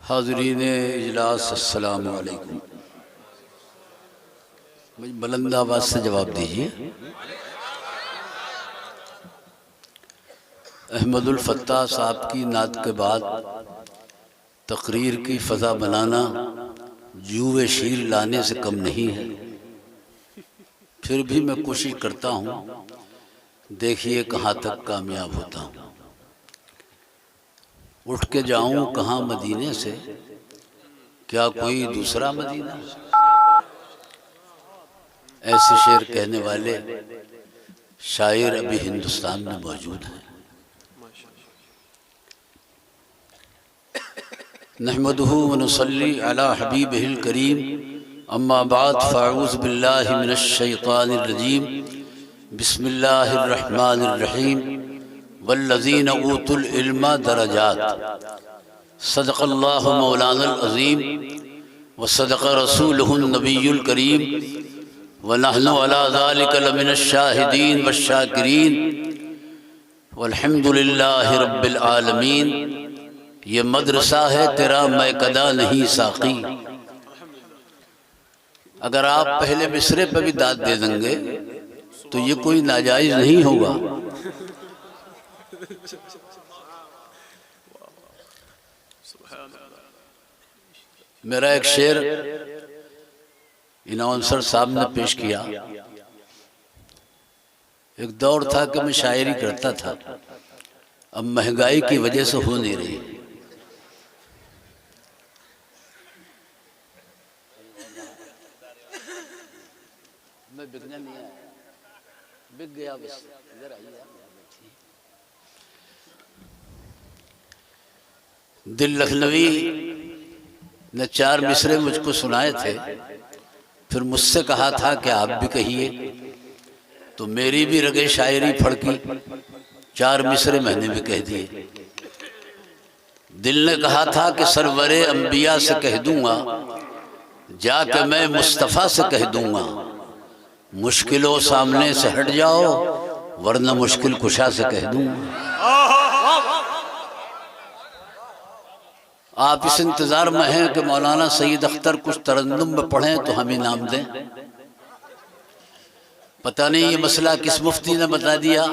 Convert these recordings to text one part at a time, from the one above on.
हाज़रीन इजलास अस्सलामु अलैकुम। बुलंद आवाज़ से जवाब दीजिए। अहमदुल फत्ताह साहब की नात के बाद तकरीर की फ़ज़ा बनाना जूए शीर लाने से कम नहीं है। फिर भी मैं कोशिश करता हूँ, देखिए कहाँ तक कामयाब होता हूँ। उठ के जाऊँ कहाँ मदीने से, क्या कोई दूसरा मदीना? ऐसे शेर कहने वाले शायर अभी हिंदुस्तान में मौजूद हैं। नहमदुहु व नुसल्ली अला हबीबिहिल करीम, अम्मा बाद फ़अऊज़ु बिल्लाहि मिनश शैतानिर रजीम, बिस्मिल्लाहिर रहमानिर रहीम, वल्लज़ीना ऊतुल इल्मा दरजात, सदक़ल्लाहु मौलानल अज़ीम व सदक़ रसूलुहुन नबियुल करीम व नहनु अला ज़ालिका लमिनश शाहिदीन वश्शाकिरीन वल्हम्दुलिल्लाहि रब्बिल आलमीन। ये मदरसा है तेरा मैं कदा नहीं साक़ी। अगर आप पहले मिसरे पे भी दाद दे देंगे तो ये कोई नाजायज़ नहीं होगा। मेरा एक शेर इनाउंसर साहब ने पेश किया। एक दौर था कि मैं शायरी करता था, अब महंगाई की वजह से हो नहीं रही। मैं बिकने नहीं आया, बिक गया बस। इधर आइए। दिल लखनवी ने 4 मिसरे मुझको सुनाए थे, फिर मुझसे कहा था कि आप भी कहिए, तो मेरी भी रगे शायरी फड़की, 4 मिसरे मैंने भी कह दिए। दिल ने कहा था कि सरवरे अंबिया से कह दूंगा, जाके मैं मुस्तफ़ा से कह दूंगा, मुश्किलों सामने से हट जाओ वरना मुश्किल कुशा से कह दूंगा। आप इस इंतज़ार में हैं कि मौलाना सईद अख्तर कुछ तरन्नुम में पढ़ें तो हम इनाम दें। पता नहीं ये मसला किस मुफ्ती ने बता दिया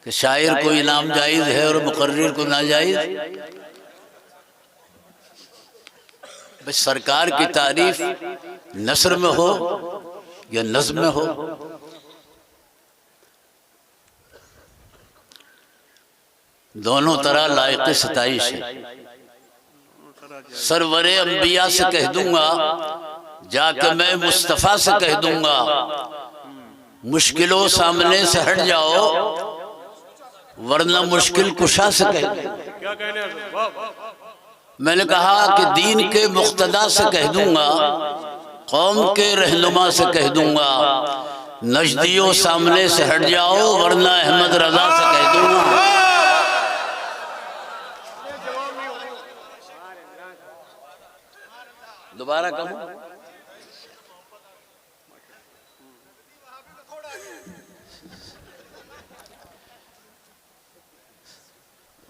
कि शायर को इनाम जायज़ है और मुकर्रिर को नाजायज़। बस सरकार की तारीफ नस्र में हो या नज़्म में हो, दोनों तरह लायक सताइश है। सरवरे अंबिया से कह दूंगा, जाके मैं मुस्तफ़ा से कह दूंगा, मुश्किलों सामने से हट जाओ वरना मुश्किल कुशा से कह दूंगा। मैंने कहा कि दीन के मुक्तदा से कह दूंगा, कौम के रहनुमा से कह दूंगा, नजदियों सामने से हट जाओ वरना अहमद रजा से कह दूंगा। दोबारा कहूं,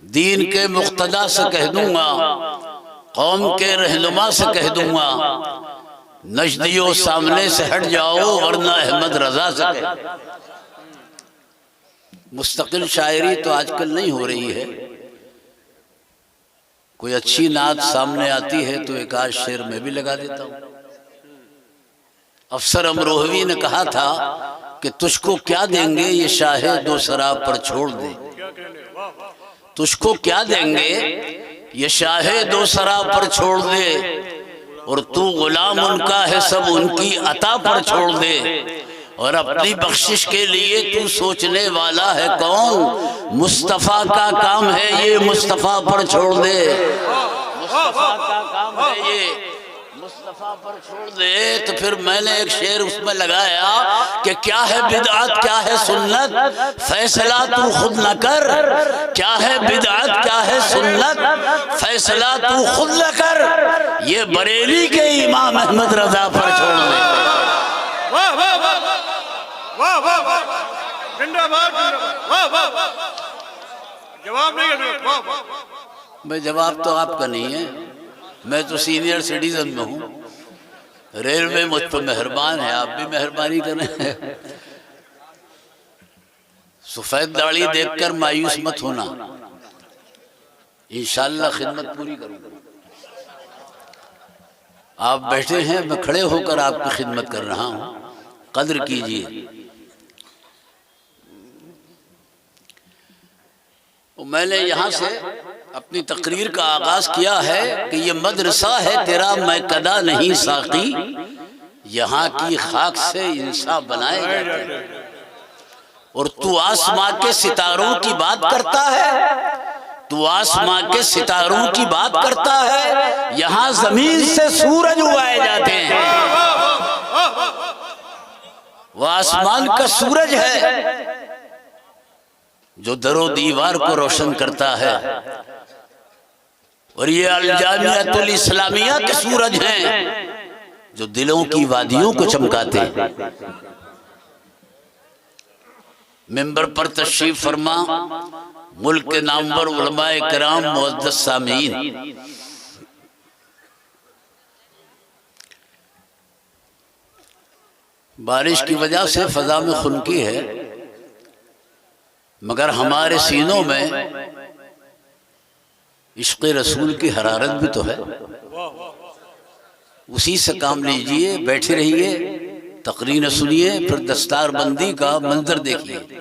दीन के मुक्तदा से कह दूंगा, कौम के रहनुमा से कह दूंगा, नजदियों सामने से हट जाओ वरना अहमद रजा से कह दूंगा। मुस्तकिल शायरी तो आजकल नहीं हो रही है। कोई अच्छी नात सामने आती है तो एक आध शेर में भी लगा देता हूँ। अफसर अमरोहवी ने कहा था कि तुझको क्या देंगे ये शाहे दो शराब पर छोड़ दे। तुझको क्या देंगे ये शाहे दो शराब पर छोड़ दे, और तू गुलाम उनका है सब उनकी अता पर छोड़ दे, और अपनी बख्शिश के लिए तू सोचने वाला है कौन, मुस्तफ़ा का काम है ये मुस्तफ़ा पर छोड़ दे। मुस्तफ़ा का काम है ये मुस्तफ़ा पर छोड़ दे। तो फिर मैंने एक शेर उसमें लगाया कि क्या है बिदअत क्या है सुन्नत, फैसला तू खुद न कर। क्या है बिदअत क्या है सुन्नत, फैसला तू खुद न कर, ये बरेली के इमाम अहमद रजा पर छोड़ दे। वाह वाह वाह वाह वाह वाह, जिंदाबाद, वाह वाह, जवाब नहीं, वाह वाह। भाई जवाब तो आपका नहीं है, मैं तो सीनियर सिटीजन में हूँ, रेलवे मुझ पर मेहरबान है, आप भी मेहरबानी करें। सफेद दाढ़ी देखकर मायूस मत होना, इंशाअल्लाह खिदमत पूरी करूँगा। आप बैठे हैं, मैं खड़े होकर आपकी खिदमत कर रहा हूँ, कद्र कीजिए। मैंने यहाँ से अपनी तकरीर का आगाज किया है कि ये मदरसा है तेरा मैं कदा नहीं साकी, यहाँ की खाक से इंसान बनाए जाते हैं। और तू आसमां के सितारों की बात करता है, तू आसमां के सितारों की बात करता है, यहाँ जमीन से सूरज उगाए जाते हैं। वो आसमान का सूरज है जो दरो दीवार को रोशन करता है, और ये अल जामिअतुल इस्लामिया के सूरज हैं जो दिलों की वादियों को चमकाते हैं। मिंबर पर तशरीफ फरमा मुल्क के नामवर उलमाए किराम मुअज़्ज़ज़ सामीन, बारिश की वजह से फजा में खुनकी है, मगर हमारे सीनों में इश्क़ रसूल की हरारत भी तो है। उसी से काम लीजिए, बैठे रहिए, तकरीर सुनिए, फिर दस्तार बंदी का मंजर देखिए।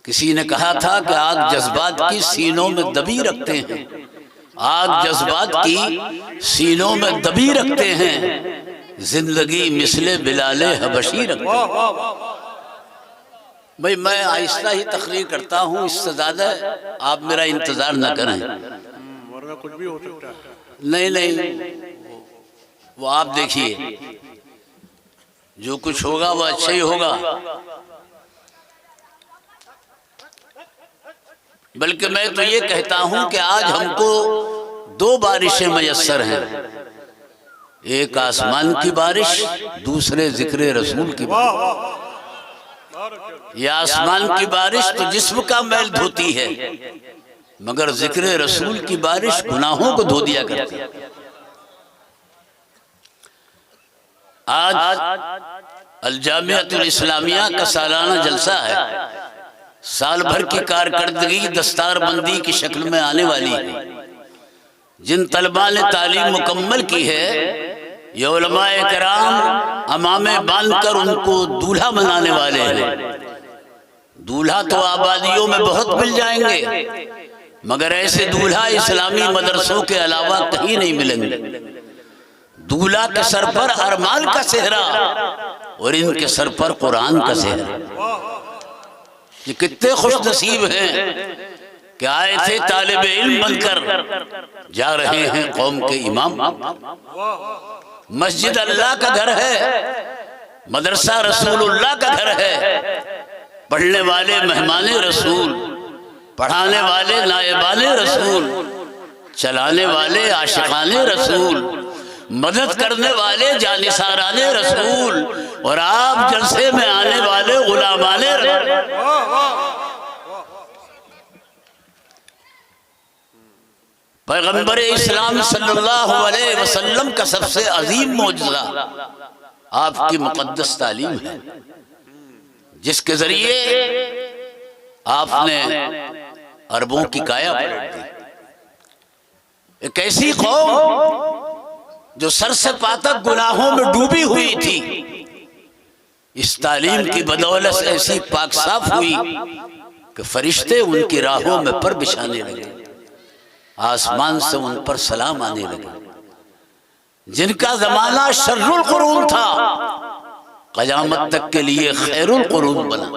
किसी ने कहा था कि आग जज्बात की सीनों में दबी रखते हैं, आग जज्बात की सीनों में दबी रखते हैं, जिंदगी मिसले बिलाले हबशी रखते हैं। भाई मैं आहिस्ता ही तकरीर करता हूँ, इससे ज्यादा आप मेरा इंतजार न करें, वरना कुछ भी हो सकता है। नहीं नहीं, वो आप देखिए, जो कुछ होगा वो अच्छा ही होगा। बल्कि मैं तो ये कहता हूं कि आज हमको दो बारिशें मयस्सर हैं, एक आसमान की बारिश, दूसरे जिक्र रसूल की बारिश। ये आसमान की बारिश तो जिस्म का मैल धोती है, मगर जिक्र रसूल की बारिश गुनाहों को धो दिया करती है। आज अल जामिअतुल इस्लामिया का सालाना जलसा है, साल भर की कारकर्दगी दस्तार बंदी की शक्ल में आने वाली है। जिन तलबा ने तालीम मुकम्मल की है, ये उलमाए किराम अमामे बांधकर उनको दूल्हा बनाने वाले हैं। दूल्हा तो आबादियों में बहुत मिल जाएंगे, मगर ऐसे दूल्हा इस्लामी मदरसों के अलावा कहीं नहीं मिलेंगे। दूल्हा के सर पर अरमान का सेहरा और इनके सर पर कुरान का सेहरा। ये कितने खुश नसीब हैं कि आए थे तालिब इल्म बनकर, जा रहे हैं कौम के इमाम। मस्जिद अल्लाह का घर है, मदरसा रसूलुल्लाह का घर है। पढ़ने वाले मेहमाने रसूल, पढ़ाने वाले नायबाने रसूल, चलाने वाले आशिकाने रसूल, मदद करने वाले जानिसाराने रसूल, और आप जलसे में आने वाले गुलामाने रसूल। पैगंबर इस्लाम सल्लल्लाहु अलैहि वसल्लम का सबसे अजीम मौजज़ा आपकी मुक़द्दस तालीम है, जिसके जरिए आपने अरबों की काया पलट दी। एक ऐसी कौम जो सर से पा तक गुनाहों में डूबी हुई थी, इस तालीम की बदौलत से ऐसी पाक साफ हुई कि फरिश्ते उनकी राहों में पर बिछाने लगे, आसमान से उन पर सलाम आने लगे। जिनका जमाना शर्रुल कुरून था, क़यामत तक के लिए खैरुल कुरून बना।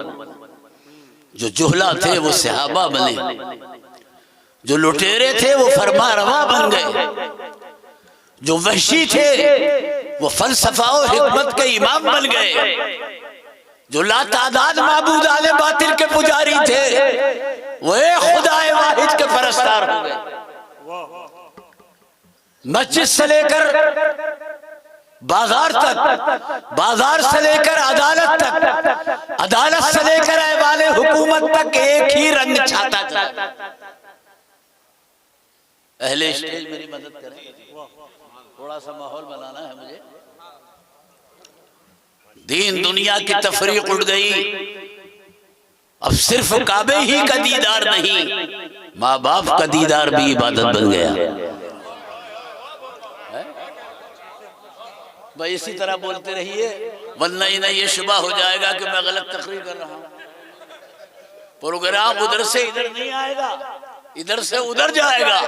जो जुहला थे वो सहाबा बने, जो लुटेरे थे वो फरमा रवा बन गए, जो वहशी थे वो फलसफा और हिकमत के इमाम बन गए, जो लातादाद माबूद आले बातिल के पुजारी थे वो एक खुदाए वाहिद के परस्तार हो गए। मस्जिद से लेकर बाजार तक, बाजार से लेकर अदालत तक, अदालत से लेकर ऐवाने हुकूमत तक एक ही रंग छाता था। अहले स्टेज मेरी मदद करें, थोड़ा सा माहौल बनाना है मुझे। दीन दुनिया की तफरीक उड़ गई, अब सिर्फ काबे ही का दीदार नहीं, माँ बाप का दीदार भी इबादत बन गया। भाई इसी तरह बोलते रहिए, वरना ही नहीं ये शुबा हो जाएगा कि मैं गलत तकरीर कर रहा हूं। प्रोग्राम उधर से इधर नहीं आएगा, इधर से उधर जाएगा।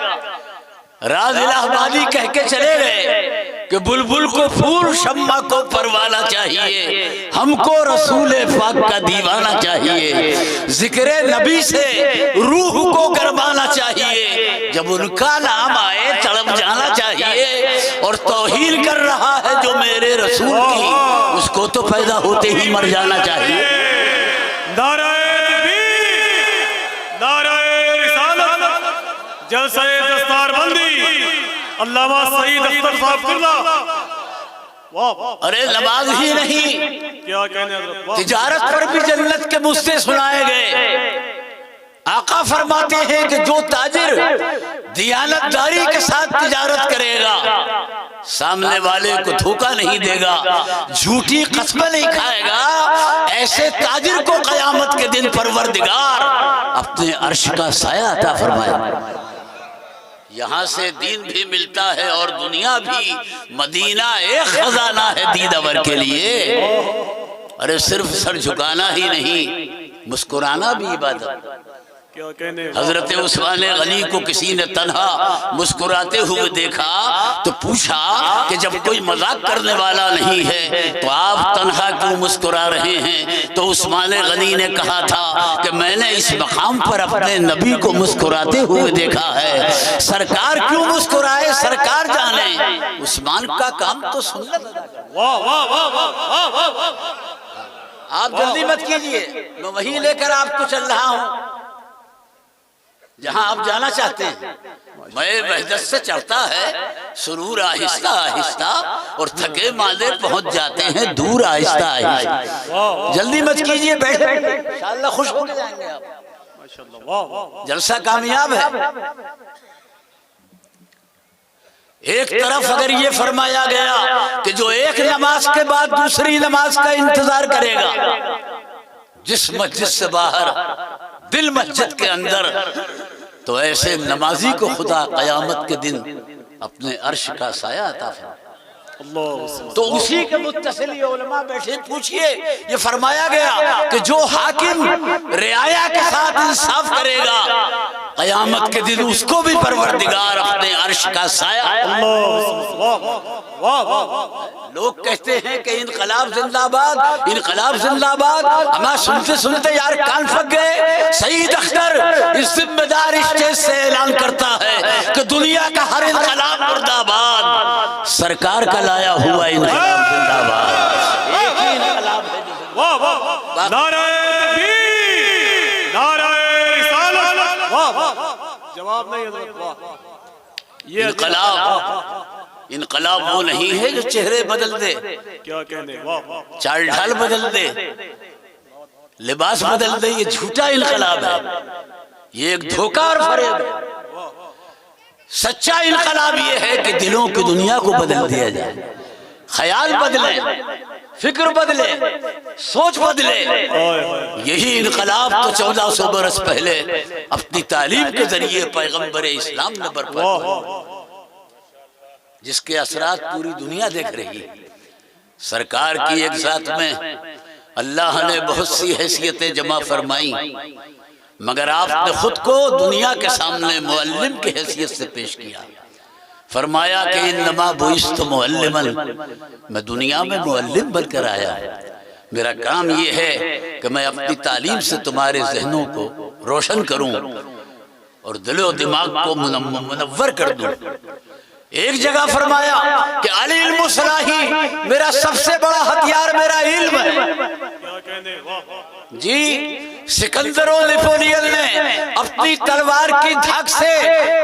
राज इलाहाबादी कह के चले गए कि बुलबुल को फूल, शम्मा को परवाना चाहिए, हमको रसूल पाक का दीवाना चाहिए, जिक्र नबी से रूह को गरमाना चाहिए, जब उनका नाम आए तड़प जाना चाहिए। और तौहीन कर रहा है जो मेरे रसूल की, उसको तो पैदा होते ही मर जाना चाहिए। जलसे दस्तारबंदी अल्लामा सईद अख्तर साहब किबला। अरे नमाज ही नहीं, क्या कहने हज़रत, तिजारत पर भी जन्नत के मुस्से सुनाए गए। आका फरमाते हैं कि जो ताजिर दियानतदारी के साथ तिजारत करेगा, सामने वाले को धोखा नहीं देगा, झूठी कस्में नहीं खाएगा, ऐसे ताजिर को कयामत के दिन परवरदिगार अपने अर्श का साया अता फरमाए। यहाँ से दीन भी मिलता है और दुनिया भी। मदीना एक खजाना है दीदावर के लिए। अरे सिर्फ सर झुकाना ही नहीं, मुस्कुराना भी इबादत। क्या कहने, हजरत उस्मान गनी को किसी ने तन्हा मुस्कुराते हुए देखा तो पूछा कि जब कोई मजाक करने वाला नहीं है तो आप तन्हा क्यों मुस्कुरा रहे हैं? तो उस्मान गनी ने कहा था कि मैंने इस मकाम पर अपने नबी को मुस्कुराते हुए देखा है, सरकार क्यों मुस्कुराए सरकार जाने, उस्मान का काम तो सुन्नत। वाह वाह वाह वाह वाह वाह। आप जल्दी मत कीजिए, मैं वही लेकर आपको चल रहा हूँ जहां आप जाना चाहते हैं। मैं वहदत से चढ़ता है सुरूर आहिस्ता आहिस्ता, और थके मांदे पहुंच जाते हैं दूर आहिस्ता आहिस्ता। जल्दी मत कीजिए, बैठे इंशाअल्लाह खुश हो जाएंगे आप, माशाअल्लाह। वाह वाह, जलसा कामयाब है। एक तरफ अगर ये फरमाया गया कि जो एक नमाज के बाद दूसरी नमाज का इंतजार करेगा, जिस मस्जिद से बाहर दिल मस्जिद के अंदर, तो ऐसे नमाजी को खुदा कयामत के दिन अपने अर्श का साया अता फरमाए। तो उसी के मुत्तसिल ये उलमा बैठे, पूछिए ये फरमाया गया कि जो हाकिम रियाया के साथ इंसाफ करेगा, कयामत के दिन उसको भी परवरदिगार अपने अर्श का साया। लोग कहते हैं कि इनकलाब जिंदाबाद, इनकलाब जिंदाबाद। हमें सुनते सुनते यार कान फक गए। सईद अख्तर इस जिम्मेदार स्टेज से ऐलान करता है कि दुनिया का हर इनकलाब मुर्दाबाद, सरकार का लाया हुआ इनकलाब जिंदाबाद। एक ही इनकलाब है। वाह वाह, नारे तकबीर, नारे रिसालत। वाह वाह, जवाब नहीं हज़रत। वाह, ये इनकलाब, इनकलाब वो नहीं है जो चेहरे बदल दे, क्या कहने, वाह, चाल ढाल बदल दे, लिबास बदल दे, ये झूठा इनकलाब है, ये एक धोखा और फरेब है। सच्चा इनकलाब ये है कि दिलों की दुनिया को बदल दिया जाए, ख्याल बदले, फिक्र बदले, सोच बदले। यही इनकलाब तो 1400 बरस पहले अपनी तालीम के जरिए पैगंबर इस्लाम ने बरपा किया, जिसके असरात पूरी दुनिया देख रही है। सरकार की एक जात में अल्लाह ने बहुत सी हैसियतें जमा फरमाई, मगर आपने खुद को दुनिया के सामने मुअल्लिम की हैसियत से पेश किया। फरमाया कि इन्नमा बुइस्तु मुअल्लिमन, मैं दुनिया में मुअल्लिम बनकर आया। मेरा काम ये है कि मैं अपनी तालीम से तुम्हारे जहनों को रोशन करूं और दिलो दिमाग को मुनव्वर कर दूं। एक जगह फरमाया कि अल इल्मु सलाही, मेरा सबसे बड़ा हथियार मेरा इल्म है। जी, सिकंदर और नेपोलियन ने अपनी तलवार की धाक से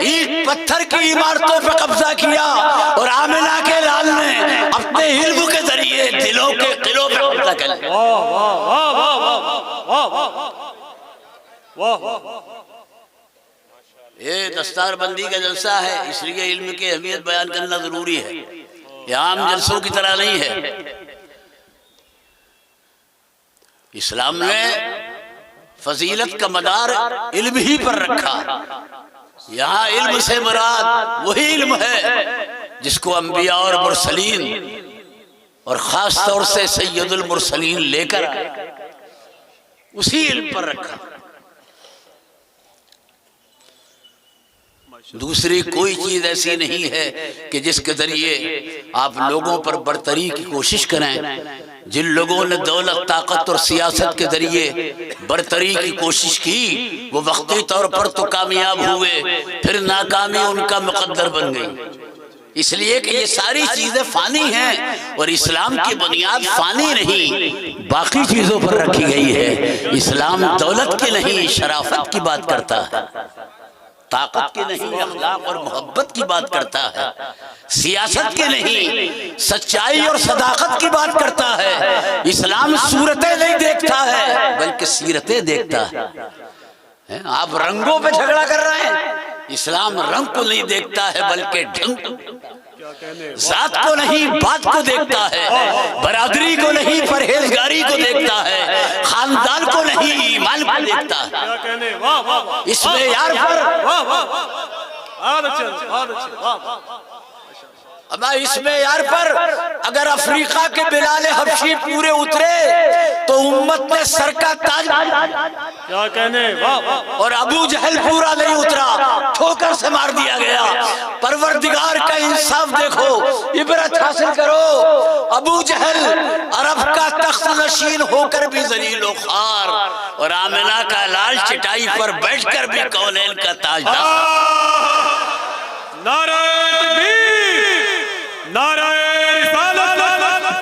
ईंट पत्थर की इमारतों पर कब्जा किया, और आमिना के लाल ने अपने इल्म के जरिए दिलों के किलों पर कब्जा कर लिया। वाह वाह वाह वाह वाह वाह, ये दस्तारबंदी का जलसा है, इसलिए इल्म की अहमियत बयान करना जरूरी है। ये आम जलसों की तरह नहीं है। इस्लाम ने फजीलत का मदार इल्म ही पर रखा। यहाँ इल्म से मुराद वही इल्म है जिसको अंबिया और मुरसलीन और खास तौर से सैयदुल मुरसलीन लेकर आए, उसी इल्म पर रखा। दूसरी कोई चीज ऐसी नहीं है कि जिसके जरिए आप लोगों पर बरतरी की कोशिश करें। जिन लोगों ने दौलत, ताकत और सियासत के जरिए बरतरी की कोशिश की, वो वक्ती तौर पर तो कामयाब हुए, फिर नाकामी उनका मुकद्दर बन गई। इसलिए कि ये सारी चीजें फानी हैं और इस्लाम की बुनियाद फानी नहीं, बाकी चीजों पर रखी गई है। इस्लाम दौलत की नहीं, शराफत की बात करता है, ताकत की नहीं, अखलाक और मोहब्बत की बात करता है, सियासत की नहीं, सच्चाई और सदाकत की बात करता है। इस्लाम सूरतें नहीं देखता है बल्कि सीरतें देखता है। आप रंगों पे झगड़ा कर रहे हैं, इस्लाम रंग को नहीं देखता है बल्कि ढंग, जात को नहीं बात को देखता है, बरादरी को नहीं परहेजगारी को देखता है, खानदान को नहीं ईमान को देखता है। इसमें यार अब इसमें यार पर अगर अफ्रीका के बिलाल हबशी पूरे उतरे तो उम्मत ने सर का ताज, क्या कहने, और अबू जहल पूरा नहीं उतरा, ठोकर से मार दिया गया। परवरदिगार का इंसाफ देखो, इबरत हासिल करो। अबू जहल अरब का तख्त नशीन होकर भी जलील व ख्वार, और आमिना का लाल चटाई पर बैठकर भी कौनैन का ताजदार। नारे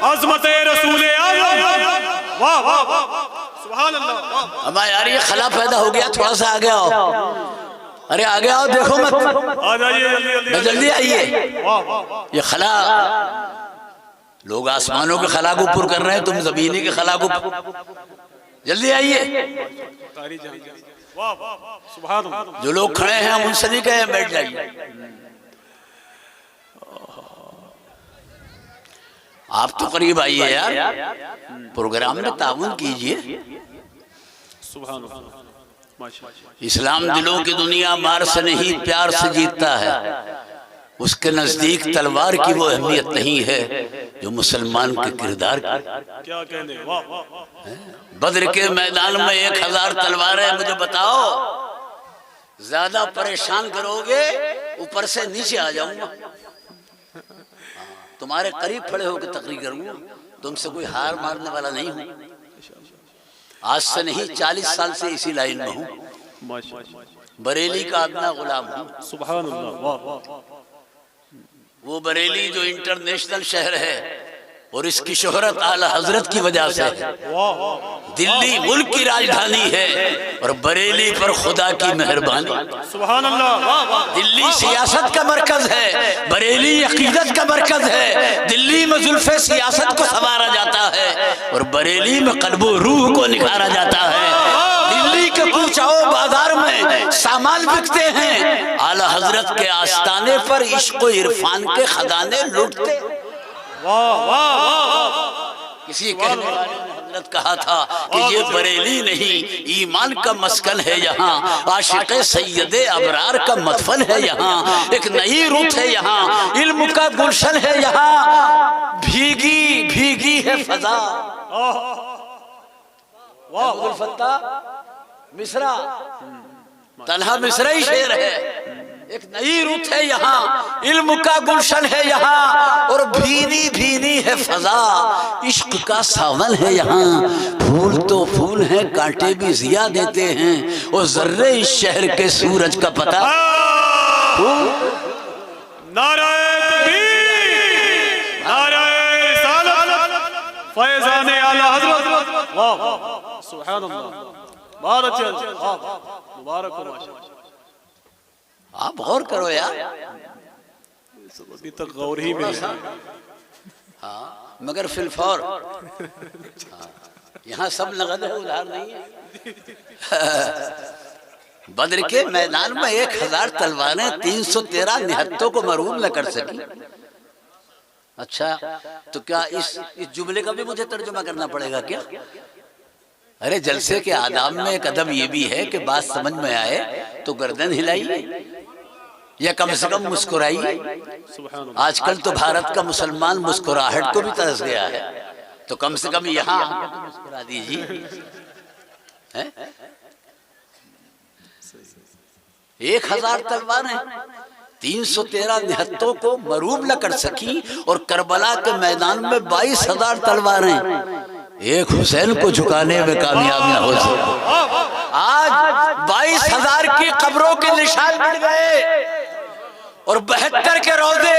अज़मते रसूले आज़म, वाह वाह सुभान अल्लाह। अब यार ये खला पैदा हो गया, थोड़ा सा आगे आओ। अरे आगे आओ, देखो मत, आ जाइए जल्दी आइए। ये खला, लोग आसमानों के खला को पुर कर रहे हैं, तुम जमीनी के खला को, जल्दी आइए। जो लोग खड़े हैं उनसे नहीं कहे बैठ जाइए। आप तो करीब आइए यार, प्रोग्राम में ताउन कीजिए। इस्लाम दिलों की दुनिया मार से नहीं प्यार से जीतता है। उसके नजदीक तलवार की वो अहमियत नहीं है जो मुसलमान के किरदार की। क्या कहने, बद्र के मैदान में 1000 तलवारें, मुझे बताओ ज्यादा परेशान करोगे ऊपर से नीचे आ जाऊंगा, तुम्हारे करीब खड़े होकर तकरीर करूंगा, तुमसे कोई हार मारने वाला नहीं हूं। आज से नहीं 40 साल से इसी लाइन में हूं, बरेली का अदना गुलाम हूं। सुभान अल्लाह। वो बरेली जो इंटरनेशनल शहर है और इसकी शोहरत आला हजरत की वजह से है। दिल्ली मुल्क की राजधानी है और बरेली पर खुदा की मेहरबानी। सुभान अल्लाह। दिल्ली सियासत का मरकज है, बरेली अकीदत का मरकज है। दिल्ली में जुल्फे सियासत को संवारा जाता है और बरेली में कल्बो रूह को निखारा जाता है। दिल्ली के पूछाओ बाजार में सामान बिकते हैं, आला हजरत के आस्ताने पर इश्क व इरफान के खजाने लूटते। वाह वाह। किसी कहने वाले ने हजरत कहा था कि ये बरेली नहीं ईमान का मस्कन है, यहाँ आशिक़े सैयदे अबरार का मदफन है, यहाँ एक नई रुत है, यहाँ इल्म का गुलशन है, यहाँ भीगी भीगी है फजा। अब्दुल फत्ताह मिस्रा, तन्हा मिस्रा ही शेर है। एक नई रुत है यहाँ, इल्म का गुलशन है यहाँ, और भीनी भीनी है फजा, इश्क का सावन है यहाँ। फूल तो फूल हैं, कांटे भी जिया देते हैं, और जर्रे इस शहर के सूरज का पता। नारे तकबीर, नारे रिसालत, फैज़ाने आला हज़रत। वाह सुभान अल्लाह। मुबारक हो माशाअल्लाह। आप गौर करो यार, अभी तक गौर ही में। हाँ मगर फिलफौर, यहाँ सब नगद है, उधार नहीं है। बद्र के मैदान में 1000 तलवारें 313 निहत्तों को मरूम न कर सकी। अच्छा, तो क्या इस जुमले का भी मुझे तर्जुमा करना पड़ेगा क्या? अरे जलसे के आदाब में एक अदब ये भी है कि बात समझ में आए तो गर्दन हिलाइए या कम से कम मुस्कुराइए। आजकल तो भारत का मुसलमान मुस्कुराहट को भी तरस गया है, तो कम से कम यहाँ तो मुस्कुरा दीजिए। 1000 तलवारें 313 निहत्तों को मरूब न कर सकी, और करबला के मैदान में 22,000 तलवारें एक हुसैन को झुकाने में कामयाब न हो सकी। आज 22,000 की कब्रों के निशान मिट गए और 72 के रोजे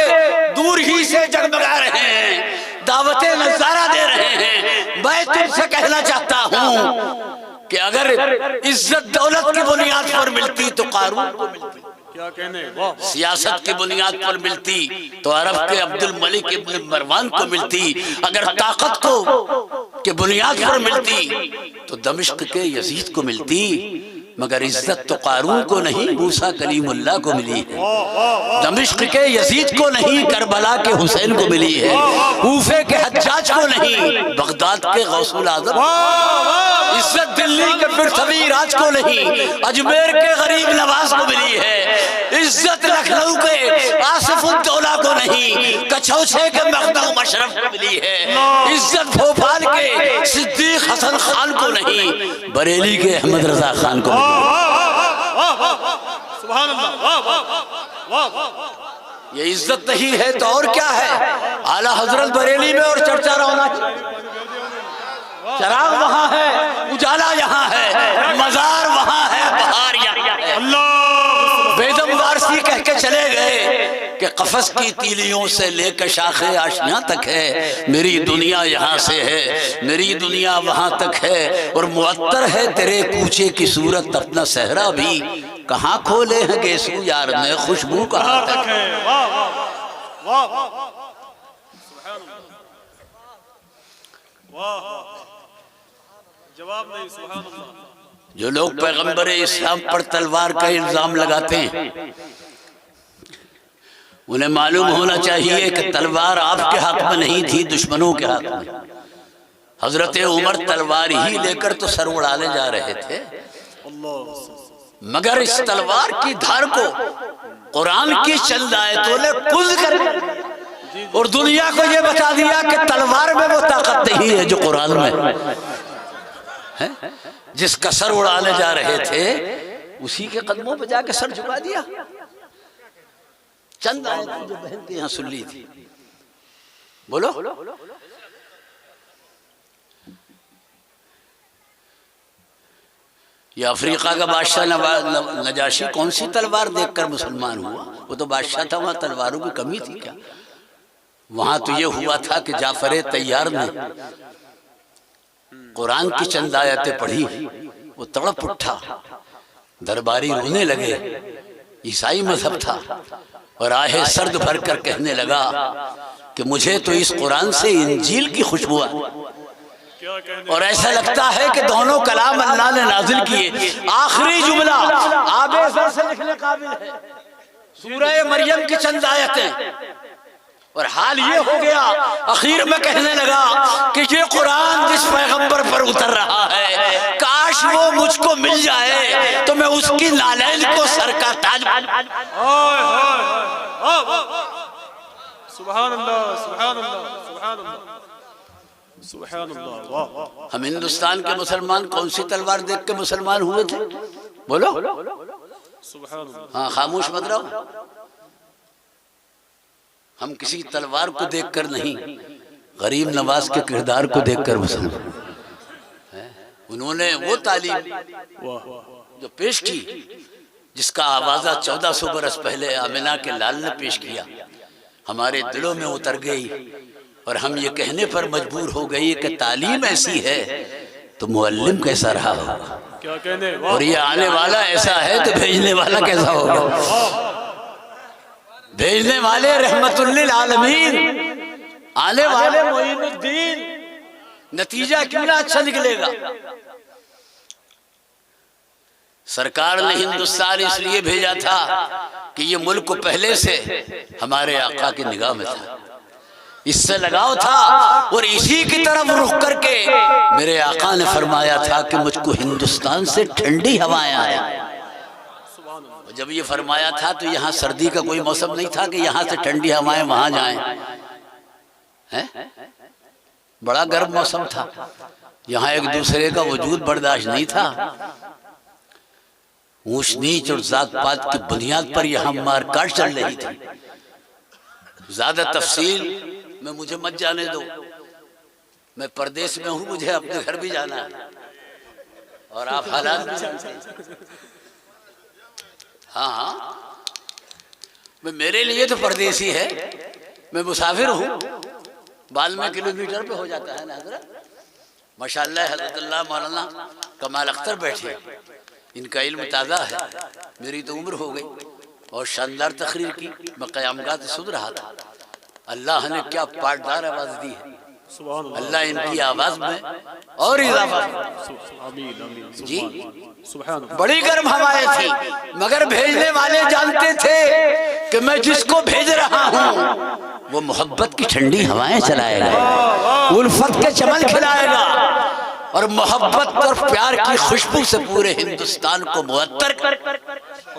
दूर ही से जगमगा रहे हैं, दावतें नजारा दे रहे हैं। मैं तुमसे कहना चाहता हूँ कि अगर इज्जत दौलत की बुनियाद पर मिलती तो कारून को मिलती, क्या कहने, वाह। सियासत की बुनियाद पर मिलती तो अरब के अब्दुल मलिक इब्न मरवान को मिलती, अगर ताकत को के बुनियाद पर मिलती तो दमिश्क के यजीद को मिलती, मगर इज्जत तो कारून को नहीं मूसा कलीमुल्लाह को मिली है। दमिश्क के यजीद को नहीं करबला के हुसैन को मिली है, कूफे के हज्जाज को नहीं बगदाद के गौसुल आजम, इज्जत दिल्ली के फिरसवी राज को नहीं अजमेर के गरीब नवाज को मिली है, इज्जत लखनऊ के आसिफुद्दौला को नहीं कछौछे के मखदूम अशरफ को मिली है, इज्जत भोपाल के सिद्दीक हसन खान को नहीं बरेली के अहमद रजा खान को। सुभान अल्लाह। ये इज्जत नहीं है तो और क्या है? आला हजरत बरेली में और चर्चा होना चाहिए। चराग वहां है, उजाला यहाँ है, मजार वहां है, बहार यहाँ है। अल्लाह बेदम वारसी कह के चले गए कि कफस की तीलियों से लेकर शाखे आशना तक है, मेरी दुनिया यहाँ से है, मेरी दुनिया वहां तक है, और मुअत्तर है तेरे कूचे की सूरत अपना सहरा भी, कहाँ खोले हैं गेसू यार में खुशबू कहाँ तक है। वाह वाह वाह वाह, जवाब नहीं। सुभान अल्लाह। जो लोग पैगंबर इस्लाम पर तलवार का इल्जाम लगाते हैं उन्हें मालूम होना चाहिए कि तलवार आपके हाथ में नहीं थी, दुश्मनों के हाथ में। हजरत उमर तलवार ही लेकर तो सर उड़ाने जा रहे थे, मगर इस तलवार की धार को कुरान की चंद आयतों ने कुल कर और दुनिया को यह बता दिया कि तलवार में वो ताकत नहीं है जो कुरान में है। जिसका सर उड़ाने जा रहे थे उसी के कदमों पे जाके सर झुका दिया। चंद आयतें जो बहन के यहाँ सुन ली थी, बोलो। ये अफ्रीका का बादशाह नजाशी कौन सी तलवार देखकर मुसलमान हुआ? वो तो बादशाह था, वहां तलवारों की कमी थी क्या? वहां तो ये हुआ था कि जाफर तैयार ने कुरान की चंद आयतें पढ़ी, वो तड़प उठा, दरबारी रोने लगे, ईसाई मजहब था, और आहे सर्द भर कर कहने लगा कि मुझे तो इस कुरान से इंजील की खुशबू आई, और ऐसा लगता है कि दोनों कलाम अल्लाह ने नाजिल किए। आखिरी जुमला आगे से लिखने काबिल है, सूरह मरियम की चंद आयतें, और हाल ये हो गया आखिर में कहने लगा कि ये कुरान जिस पैगंबर पर उतर रहा है, काश वो मुझको मिल जाए तो मैं उसकी नालैन को सर का ताज। सुभान अल्लाह, सुभान अल्लाह, सुभान अल्लाह, सुभान अल्लाह। हम हिंदुस्तान के मुसलमान कौन सी तलवार देख के मुसलमान हुए थे? बोलो। सुभान अल्लाह। हाँ, खामोश मत रहो। हम किसी तलवार को देखकर नहीं, गरीब नवाज के किरदार को देखकर मुसलमान। उन्होंने वो तालीम जो पेश की, जिसका आवाज़ा 1400 बरस पहले आमिना के लाल ने पेश किया, हमारे दिलों में उतर गई, और हम ये कहने पर मजबूर हो गई कि तालीम ऐसी है तो मुअल्लिम कैसा रहा होगा। क्या कहने, और ये आने वाला ऐसा है तो भेजने वाला कैसा होगा। भेजने वाले रहमतुल्लिल आलमीन, आने वाले मोइनुद्दीन, नतीजा क्यों ना अच्छा निकलेगा। सरकार ने हिंदुस्तान इसलिए भेजा था कि ये मुल्क पहले से हमारे आका की निगाह में था, इससे लगाव था, और इसी की तरफ रुख करके मेरे आका ने फरमाया था कि मुझको हिंदुस्तान से ठंडी हवाएं आया। जब ये फरमाया था तो यहाँ सर्दी का कोई मौसम नहीं था कि यहाँ से ठंडी हवाएं वहां जाएं, हैं? बड़ा गर्म मौसम था, यहाँ एक दूसरे का वजूद बर्दाश्त नहीं था, ऊंच नीच और जात पात की बुनियाद पर यहाँ मारकाट चल रही थी। ज्यादा तफसील में मुझे मत जाने दो, मैं परदेश में हूं, मुझे अपने घर भी जाना है और आप हालात भी जानते हैं। हाँ हाँ, मैं मेरे लिए तो परदेसी है, मैं मुसाफिर हूँ, 92 किलोमीटर पे हो जाता है ना हजरत। माशाअल्लाह हज़रत मौलाना कमाल अख्तर बैठे, इनका इल्म ताज़ा है, मेरी तो उम्र हो गई, और शानदार तकरीर की, मैं क़यामगाह से सुन रहा था। अल्लाह ने क्या पाटदार आवाज़ दी है, अल्लाह इनकी आवाज़ में और इजाफा। जी बड़ी गर्म हवाएं थी, मगर भेजने वाले जानते थे कि मैं जिसको भेज रहा हूँ वो मोहब्बत की ठंडी हवाएं चलाएगा, उल्फत के चमन खिलाएगा और मोहब्बत और प्यार की खुशबू से पूरे हिंदुस्तान को मुअत्तर कर।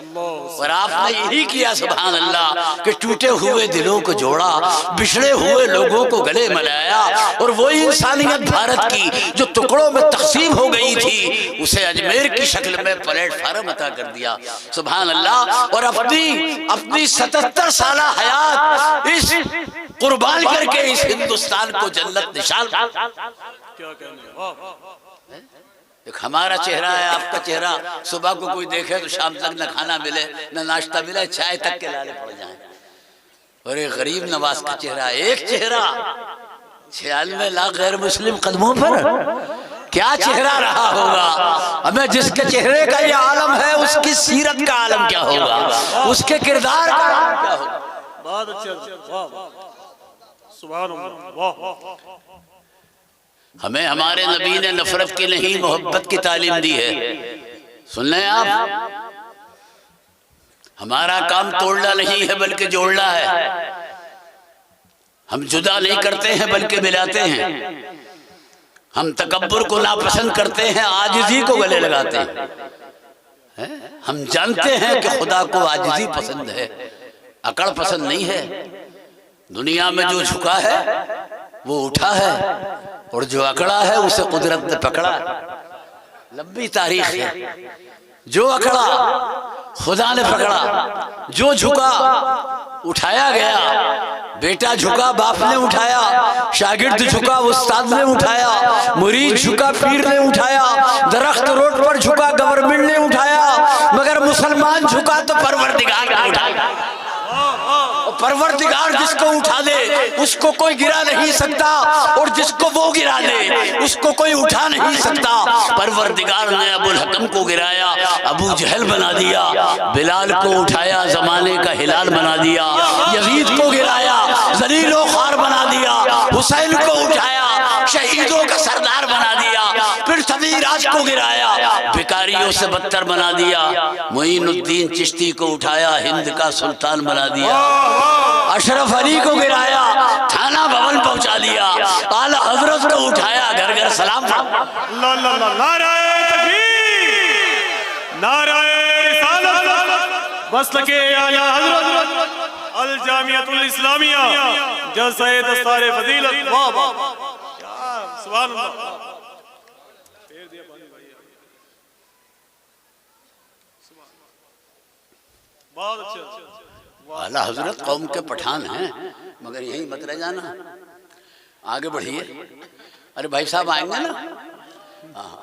और आपने यही किया सुभान अल्लाह कि टूटे हुए दिलों को जोड़ा, बिछड़े हुए लोगों को गले मिलाया, और वही इंसानियत भारत की जो टुकड़ों में तकसीम हो गई थी उसे अजमेर की शक्ल में प्लेटफार्म अता कर दिया सुभान अल्लाह। और अपनी 77 साल हयात इस कुर्बान करके इस हिंदुस्तान को जन्नत निशान। क्या कहने, एक हमारा चेहरा है, आपका चेहरा, सुबह को कोई देखे तो शाम तक न खाना मिले न नाश्ता मिले, चाय तक के लाले पड़ जाए। और एक गरीब नवाज का चेहरा, एक चेहरा 96 लाख गैर मुस्लिम कदमों पर, क्या चेहरा रहा होगा। हमें जिसके चेहरे का ये आलम है उसकी सीरत का आलम क्या होगा, उसके किरदार का आलम क्या होगा। बहुत अच्छा, सुभान अल्लाह। हमें हमारे नबी ने नफरत की नहीं मोहब्बत की तालीम दी है। सुन लें आप, हमारा काम तोड़ना नहीं है बल्कि जोड़ना है। हम जुदा नहीं करते हैं बल्कि मिलाते हैं। हम तकब्बुर को नापसंद करते हैं, आजिज़ी को गले लगाते हैं। हम जानते हैं कि खुदा को आजिज़ी पसंद है, अकड़ पसंद नहीं है। दुनिया में जो झुका है वो उठा है, और जो अकड़ा है उसे कुदरत ने पकड़ा। लंबी तारीख है, जो अकड़ा खुदा ने पकड़ा, जो झुका उठाया गया। बेटा झुका बाप ने उठाया, शागिर्द झुका उस्ताद ने उठाया, मुरीद झुका पीर ने उठाया, दरख्त रोड पर झुका गवर्नमेंट ने उठाया, मगर मुसलमान झुका तो परवरदिगार ने उठाया। परवरदिगार जिसको उठा दे उसको कोई गिरा नहीं सकता, और जिसको वो गिरा दे उसको कोई उठा नहीं सकता। परवरदिगार ने अबुल हकम को गिराया, अबू जहल बना दिया, बिलाल को उठाया, जमाने का हिलाल बना दिया, यजीद को गिराया, जलीलो ख्वार बना दिया, हुसैन को उठाया, शहीदों का सरदार बना दिया, फिर समीराज को गिराया, भिखारियों से बदतर बना दिया, मोइनुद्दीन चिश्ती को उठाया, हिंद का सुल्तान बना दिया, अशरफ अली को गिराया, थाना भवन पहुंचा दिया, आला हजरत को उठाया, घर घर सलाम। नाराए तकबीर, नाराए रिसालत, मसलके आला हजरत अल जामियतुल इस्लामिया, जलसा दस्तारे फजीलत। वाह वाह, सुभान अल्लाह। बहुत अच्छा। आला हजरत कौम के पठान हैं, मगर यही मत रह जाना, आगे बढ़िए। अरे भाई साहब आएंगे ना,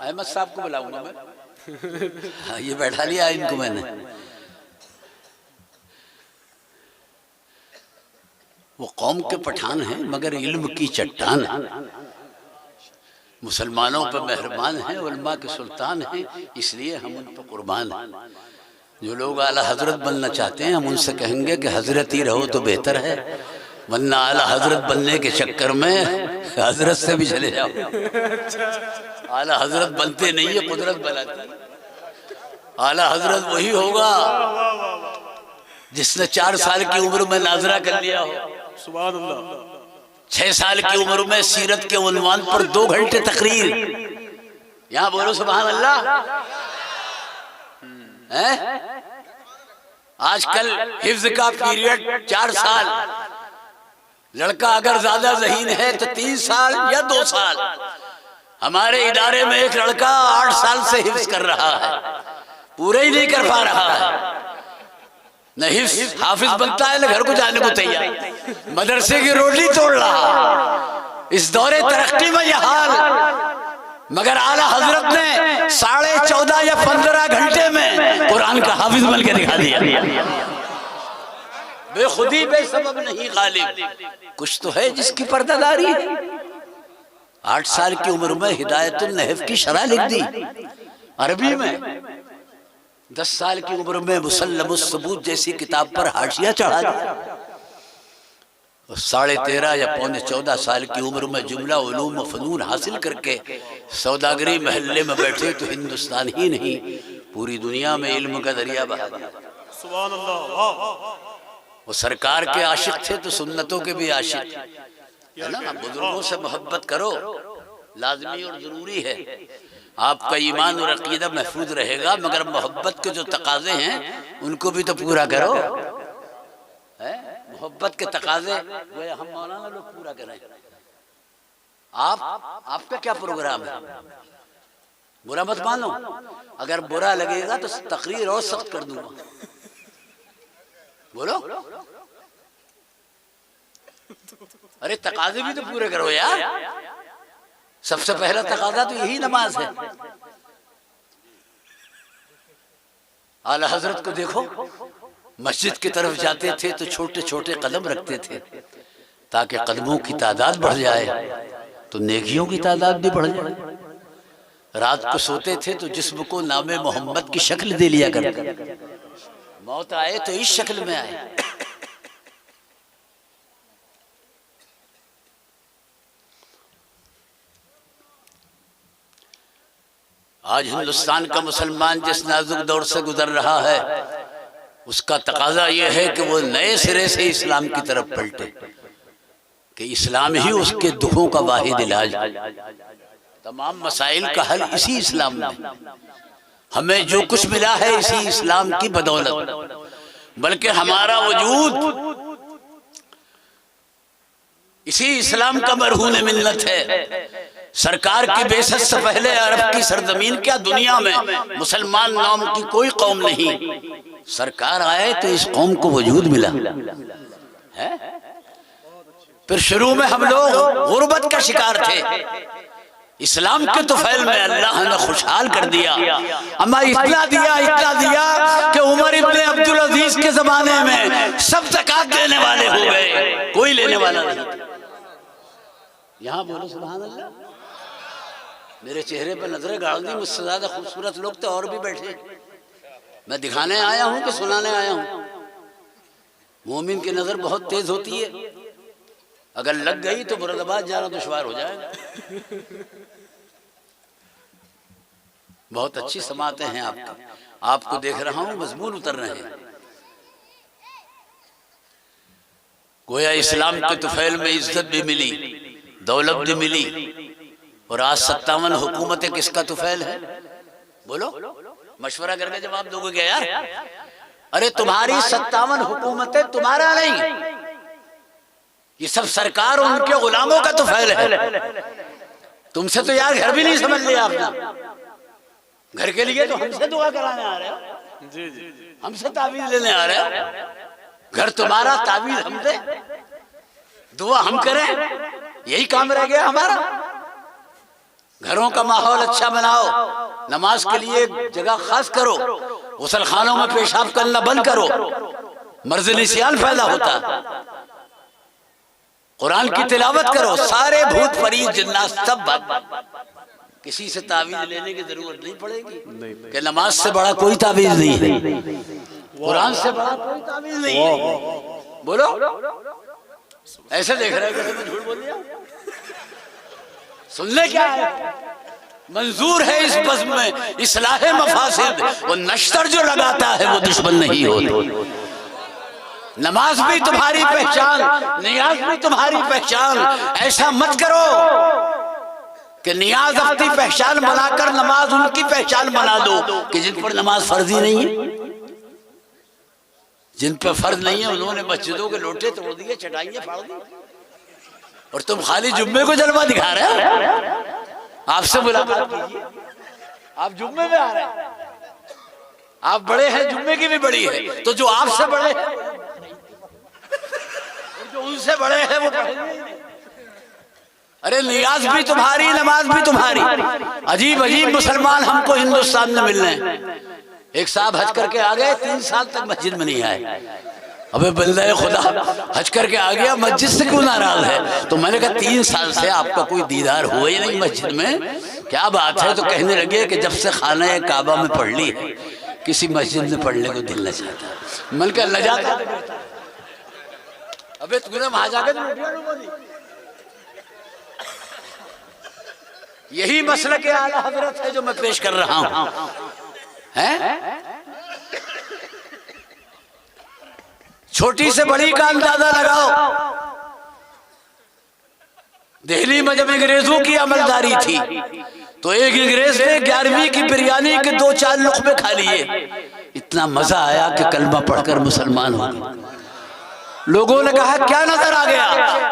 अहमद साहब को बुलाऊंगा मैं। हाँ, ये बैठा लिया इनको मैंने। वो कौम के पठान हैं मगर इल्म की चट्टान है, मुसलमानों पर मेहरबान हैं, उलमा के सुल्तान हैं, इसलिए हम उन पर कुर्बान हैं। जो लोग आला हजरत बनना चाहते हैं हम उनसे कहेंगे कि हजरत ही रहो तो बेहतर है, वरना आला हजरत बनने के चक्कर में हजरत से भी चले जाओ। आला हजरत बनते नहीं है, कुदरत बनाती है। आला हजरत वही होगा जिसने 4 साल की उम्र में नाजरा कर लिया हो, सुभान अल्लाह। 6 साल की उम्र में सीरत के उन्वान पर 2 घंटे तकरीर। यहां बोलो सुभान अल्लाह। आजकल हिफ्ज का पीरियड 4 साल, लड़का अगर ज्यादा ज़हीन है तो 3 साल या 2 साल। हमारे इदारे में एक लड़का 8 साल से हिफ्ज कर रहा है, पूरे ही नहीं कर पा रहा है। न हिफ्ज हाफिज बनता है न घर को जाने को तैयार, मदरसे की रोटी तोड़ रहा। इस दौरे तरक्की में यह हाल, मगर आला हजरत ने 14.5 या 15 घंटे में कुरान का हाफिज बन के दिखा दिया। बेखुदी बेसबब नहीं गालिब, कुछ तो है जिसकी पर्दादारी है। 8 साल की उम्र में हिदायतुल नहव की शरह लिख दी अरबी में। 10 साल की उम्र में मुसल्लमुस सबूत जैसी किताब पर हाशिया चढ़ा दिया। 13.5 या 14.25 साल की उम्र में जुमला उलूम व फनून हासिल करके सौदागरी महल्ले में बैठे तो हिंदुस्तान ही नहीं पूरी दुनिया में इल्म का दरिया बहा दिया। सुभान अल्लाह। वो सरकार के आशिक थे तो सुन्नतों के भी आशिक है ना। बुजुर्गों से मोहब्बत करो, लाजमी और जरूरी है। आपका ईमान और अकीदा महफूज रहेगा, मगर मोहब्बत के जो तकाजे हैं उनको भी तो पूरा करो। मोहब्बत के तकाजे हम मौलाना लोग पूरा करें। आपका क्या प्रोग्राम है? बुरा मत मानो, अगर बुरा लगेगा तो तकरीर और सख्त कर दूंगा। बोलो, अरे तकाजे भी तो पूरे करो यार। सबसे पहला तकाजा तो यही नमाज है। आला हजरत को देखो, मस्जिद की तरफ जाते थे तो छोटे छोटे कदम रखते थे ताकि कदमों की तादाद बढ़ जाए तो नेकियों की तादाद भी बढ़ जाए। रात को सोते थे तो जिस्म को नामे मोहम्मद की शक्ल दे लिया करते, मौत आए तो इस शक्ल में आए। आज हिंदुस्तान का मुसलमान जिस नाजुक दौर से गुजर रहा है, उसका तकाजा यह है कि वो नए सिरे से इस्लाम की तरफ पलटे, कि इस्लाम ही उसके दुखों का वाहिद इलाज। तमाम मसाइल का हल इसी इस्लाम में। हमें जो कुछ मिला है इसी इस्लाम की बदौलत, बल्कि हमारा वजूद इसी इस्लाम का मरहून मिन्नत है। सरकार की बेसत से पहले अरब की सरजमीन क्या दुनिया में मुसलमान नाम की कोई कौम नहीं। सरकार आए तो इस कौम को वजूद मिला है। फिर शुरू में हम लोग गुर्बत का शिकार थे, इस्लाम के तुफैल में अल्लाह ने खुशहाल कर दिया। अम्मा इतना दिया कि उमर इब्ने अब्दुल अजीज के जमाने में सब ज़कात देने वाले हो गए, कोई लेने वाला नहीं। यहाँ बोलो सुभान अल्लाह। मेरे चेहरे पर नजरें गाड़ दी, मुझसे ज्यादा खूबसूरत लोग तो और भी बैठे। मैं दिखाने आया हूं कि सुनाने आया हूं? मोमिन की नजर बहुत तेज होती है, अगर लग गई तो मुरादाबाद जाना दुश्वार हो जाएगा। बहुत अच्छी समातें हैं आपकी, आपको देख रहा हूं मजमून उतर रहे हैं। गोया इस्लाम के तुफैल में इज्जत भी मिली, दौलत भी मिली, और आज 57 हुकूमतें किसका तुफैल है? बोलो, मशवरा करके जवाब दोगे क्या यार? अरे तुम्हारी 57 हुकूमतें तुम्हारा नहीं, ये सब सरकार और उनके गुलामों का तुफैल है। तुमसे तो यार घर भी नहीं समझ लिया आपने। घर के लिए तो हमसे दुआ कराने आ रहे हो, जी जी, हमसे तावीज़ लेने आ रहे हो। घर तुम्हारा, तावीज़ हमसे, दुआ हम करें, यही काम रह गया हमारा। घरों का माहौल अच्छा बनाओ, नमाज के लिए जगह खास करो, गुसल खानों में पेशाब करना बंद करो, मर्ज़ निस्यान पैदा होता। कुरान की तिलावत करो, सारे भूत फरीद जिन्नात सब किसी से तावीज़ लेने की जरूरत नहीं पड़ेगी कि नमाज से बड़ा कोई तावीज़ नहीं है, कुरान से बड़ा कोई तावीज़ नहीं है। बोलो, ऐसे देख रहे हो कि मैं झूठ बोल दिया? सुनने क्या है? मंजूर है इस बज़्म में इस्लाह मफासिद। वो नश्तर जो लगाता है वो दुश्मन नहीं होता। नमाज भी तुम्हारी पहचान, नियाज भी तुम्हारी पहचान। ऐसा मत करो कि नियाज अपनी पहचान बनाकर नमाज उनकी पहचान बना दो कि जिन पर नमाज फर्जी नहीं है। जिन पर फर्ज नहीं है उन्होंने मस्जिदों के लोटे तोड़ दिए, चटाइयां फाड़ दी, और तुम खाली जुम्मे को जलवा दिखा रहे हो। आपसे मुलाकात कीजिए, आप जुम्मे में आ रहे हैं, आप बड़े हैं, जुम्मे की भी बड़ी है, तो जो आपसे बड़े हैं जो उनसे बड़े हैं वो पढ़ेंगे नहीं। अरे नियाज भी तुम्हारी, नमाज भी तुम्हारी। अजीब अजीब मुसलमान हमको हिंदुस्तान में मिल रहे हैं। एक साहब हज करके आ गए, 3 साल तक मस्जिद में नहीं आए। अबे बंदा खुदा हज करके आ गया, मस्जिद से क्यों नाराज है? तो मैंने कहा 3 साल से आपका कोई दीदार हुआ ही नहीं मस्जिद में, क्या बात है? तो कहने लगे कि जब से खाना काबा में पढ़ ली है किसी मस्जिद में पढ़ने को दिल न चाहता। मैंने कहा न जाता। अबे तूने वहां जाकर यही मसला के आला हजरत है जो मैं पेश कर रहा हूं। हैं? छोटी से बड़ी का अंदाजा लगाओ। दिल्ली में जब अंग्रेजों की अमलदारी थी तो एक अंग्रेज ने 11वीं की बिरयानी के 2-4 लुक़मे खा लिए। इतना मजा आया कि कलमा पढ़कर मुसलमान हो गए। लोगों ने कहा क्या नजर आ गया?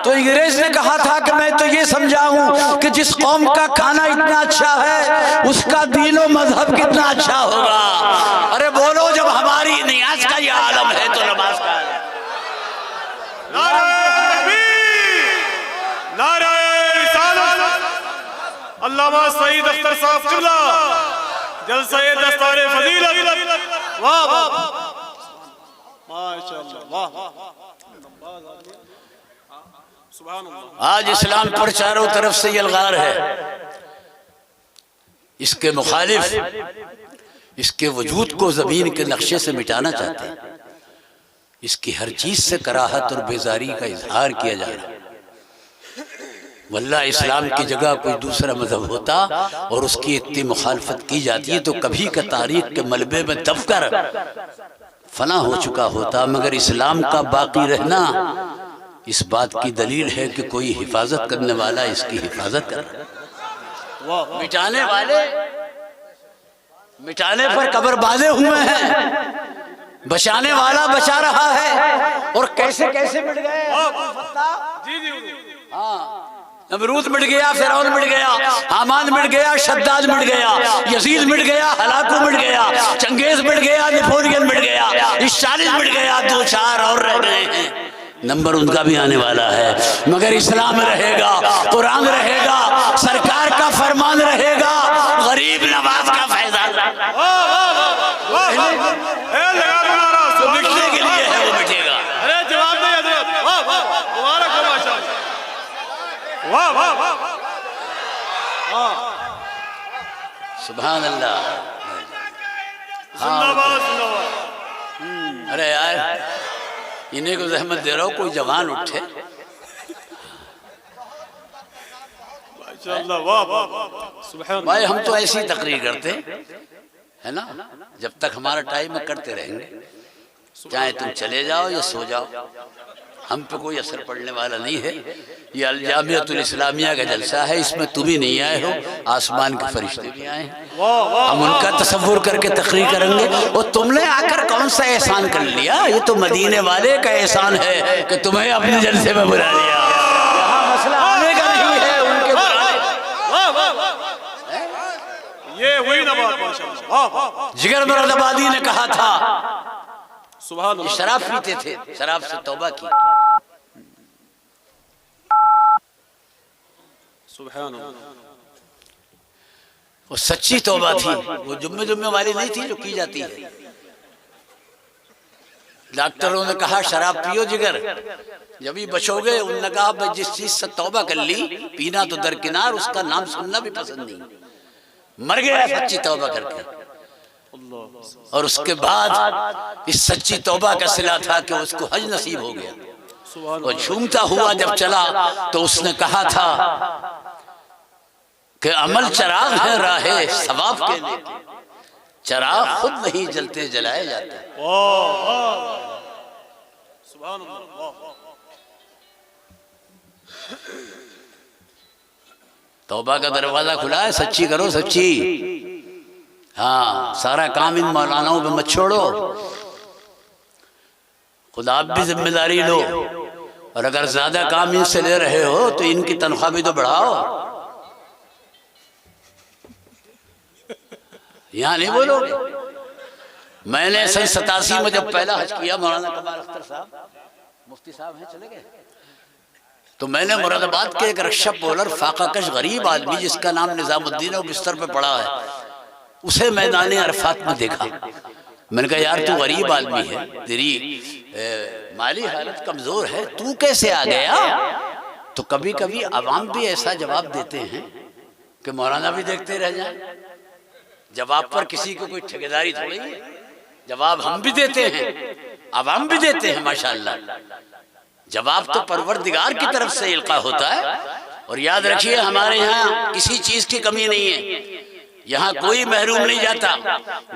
तो अंग्रेज ने कहा था कि मैं तो ये समझा हूं कि जिस कौम का खाना इतना अच्छा है उसका दीन और मजहब कितना अच्छा होगा। अरे बोलो, जब हमारी नियाज का ये आलम है तो नमाज का अल्लामा सईद अख्तर साहब किबला जलसा-ए दस्तारे फजीलत। वाह वाह माशाअल्लाह, वाह। आज इस्लाम पर चारों तरफ से यलगार है। इसके मुखालिफ इसके वजूद को जमीन के नक्शे से मिटाना चाहते हैं। इसकी हर चीज से कराहत और बेजारी का इजहार किया जा रहा है। वल्लाह इस्लाम की जगह कोई दूसरा मजहब होता और उसकी इतनी मुखालफत की जाती है तो कभी का तारीख के मलबे में दबकर फना हो चुका होता। मगर इस्लाम का बाकी रहना इस बात की दलील है कि कोई हिफाजत करने वाला इसकी हिफाजत कर रहा है। मिटाने वाले मिटाने पर कब्र बांधे हुए हैं, बचाने वाला बचा रहा है। और कैसे कैसे मिट गए? हाँ, नमरूद मिट गया, फिरौन मिट गया, हामान मिट गया, शद्दाद मिट गया, यजीद मिट गया, हलाकू मिट गया, चंगेज मिट गया, नेपोलियन मिट गया, स्टालिन मिट गया, 2-4 और रह गए हैं। नंबर उनका भी आने वाला है। मगर इस्लाम रहेगा, कुरान रहेगा, सरकार का फरमान रहेगा, गरीब नवाज का फैजान तो मिटने के लिए है, वो मिटेगा। अरे जवाब नहीं हजरत, वाह वाह मुबारक हो माशाअल्लाह, वाह वाह वाह, सुभान अल्लाह, जिंदाबाद जिंदाबाद। अरे यार इन्हें को जहमत दे रहा हूँ, कोई जवान उठे। माशाअल्लाह, वाह वाह सुभान। भाई हम तो ऐसी तकरीर करते है ना, जब तक हमारा टाइम है करते रहेंगे, चाहे तुम चले जाओ या सो जाओ, हम पे कोई असर पड़ने वाला नहीं है। ये अल जामियतुल इस्लामिया का जलसा है, इसमें तुम ही नहीं आए हो, आसमान के फरिश्ते भी आए हैं। हम उनका तसव्वुर करके तकरीर करेंगे। और तुमने आकर कौन सा एहसान कर लिया? ये तो मदीने वाले का एहसान है कि तुम्हें अपने जलसे में बुला लिया। यहाँ मसला आने का नहीं है, उनके ये हुई ना बात माशाअल्लाह। जिगर मुरादाबादी ने कहा था, सुभान ये शराब पीते थे, शराब से तौबा की। सुभान वो सच्ची तौबा थी, वो जुम्मे जुम्मे वाली नहीं थी जो की जाती है। डॉक्टरों ने कहा शराब पियो जिगर, जब भी बचोगे। उन्होंने कहा मैं जिस चीज से तौबा कर ली, पीना तो दरकिनार, उसका नाम सुनना भी पसंद नहीं। मर गया सच्ची तौबा करके। और उसके बाद इस सच्ची तौबा का सिला था कि उसको हज नसीब हो गया। वो झूमता हुआ जब चला तो उसने कहा था कि अमल चराग है राहे सवाब के लेके, चराग खुद नहीं जलते जलाए जाते। सुभान अल्लाह। तौबा का दरवाजा खुला है, सच्ची करो सच्ची। हाँ, सारा काम इन मौलानाओं पे मत छोड़ो, खुद आप भी जिम्मेदारी लो। और अगर ज्यादा काम इनसे ले रहे हो तो इनकी तनख्वाह भी तो बढ़ाओ। यहाँ नहीं बोलोगे। मैंने सन 87 में जब पहला हज किया, मौलाना कमाल अख्तर साहब मुफ्ती साहब हैं, चले गए, तो मैंने मुरादाबाद के एक रक्षा बॉलर फाकाकश गरीब आदमी जिसका नाम निजामुद्दीन है, वो बिस्तर पे पड़ा है, उसे मैदान अरफात में देखा। मैंने कहा यार तू गरीब आदमी है, तेरी माली हालत कमजोर है, तू कैसे आ गया? तो कभी कभी अवाम भी ऐसा जवाब देते हैं कि मौलाना भी देखते रह जाए। जवाब पर किसी को कोई ठेकेदारी थोड़ी है, जवाब हम भी देते हैं, अवाम भी देते हैं। माशाअल्लाह, जवाब तो परवरदिगार की तरफ से इल्का होता है। और याद रखिए, हमारे यहाँ किसी चीज की कमी नहीं है, यहाँ कोई महरूम नहीं जाता,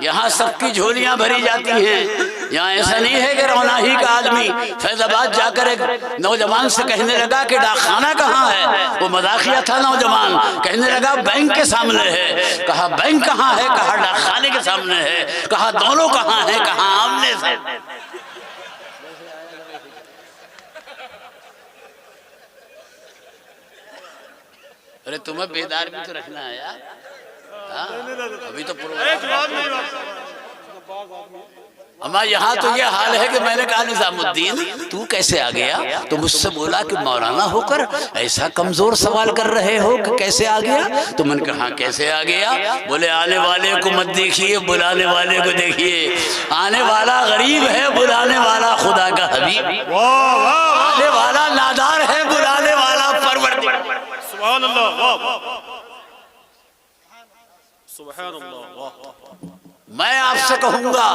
यहाँ सबकी झोलियां भरी जाती हैं। यहाँ ऐसा नहीं है कि रौनाही का आदमी फैजाबाद जाकर एक नौजवान से कहने लगा कि डाकखाना कहाँ है। वो मजाकिया था नौजवान, कहने लगा बैंक के सामने है। कहा बैंक कहाँ है? कहा डाकखाने के सामने है। कहा दोनों कहाँ है? कहा आमने से। अरे तुम्हें बेदार भी तो रखना है यार। अभी तो हमारे यहाँ तो ये हाल है कि मैंने कहा निजामुद्दीन तू कैसे आ गया? तो मुझसे बोला कि मौलाना होकर ऐसा कमजोर सवाल कर रहे हो कि कैसे आ गया? तो मैंने कहा हाँ कैसे आ गया? बोले आने वाले को मत देखिए, बुलाने वाले को देखिए। आने वाला गरीब है, बुलाने वाला खुदा का हबीब। आने वाला नादार है, बुलाने वाला परवरदिगार। सुभान अल्लाह, सुभान अल्लाह। मैं आपसे कहूंगा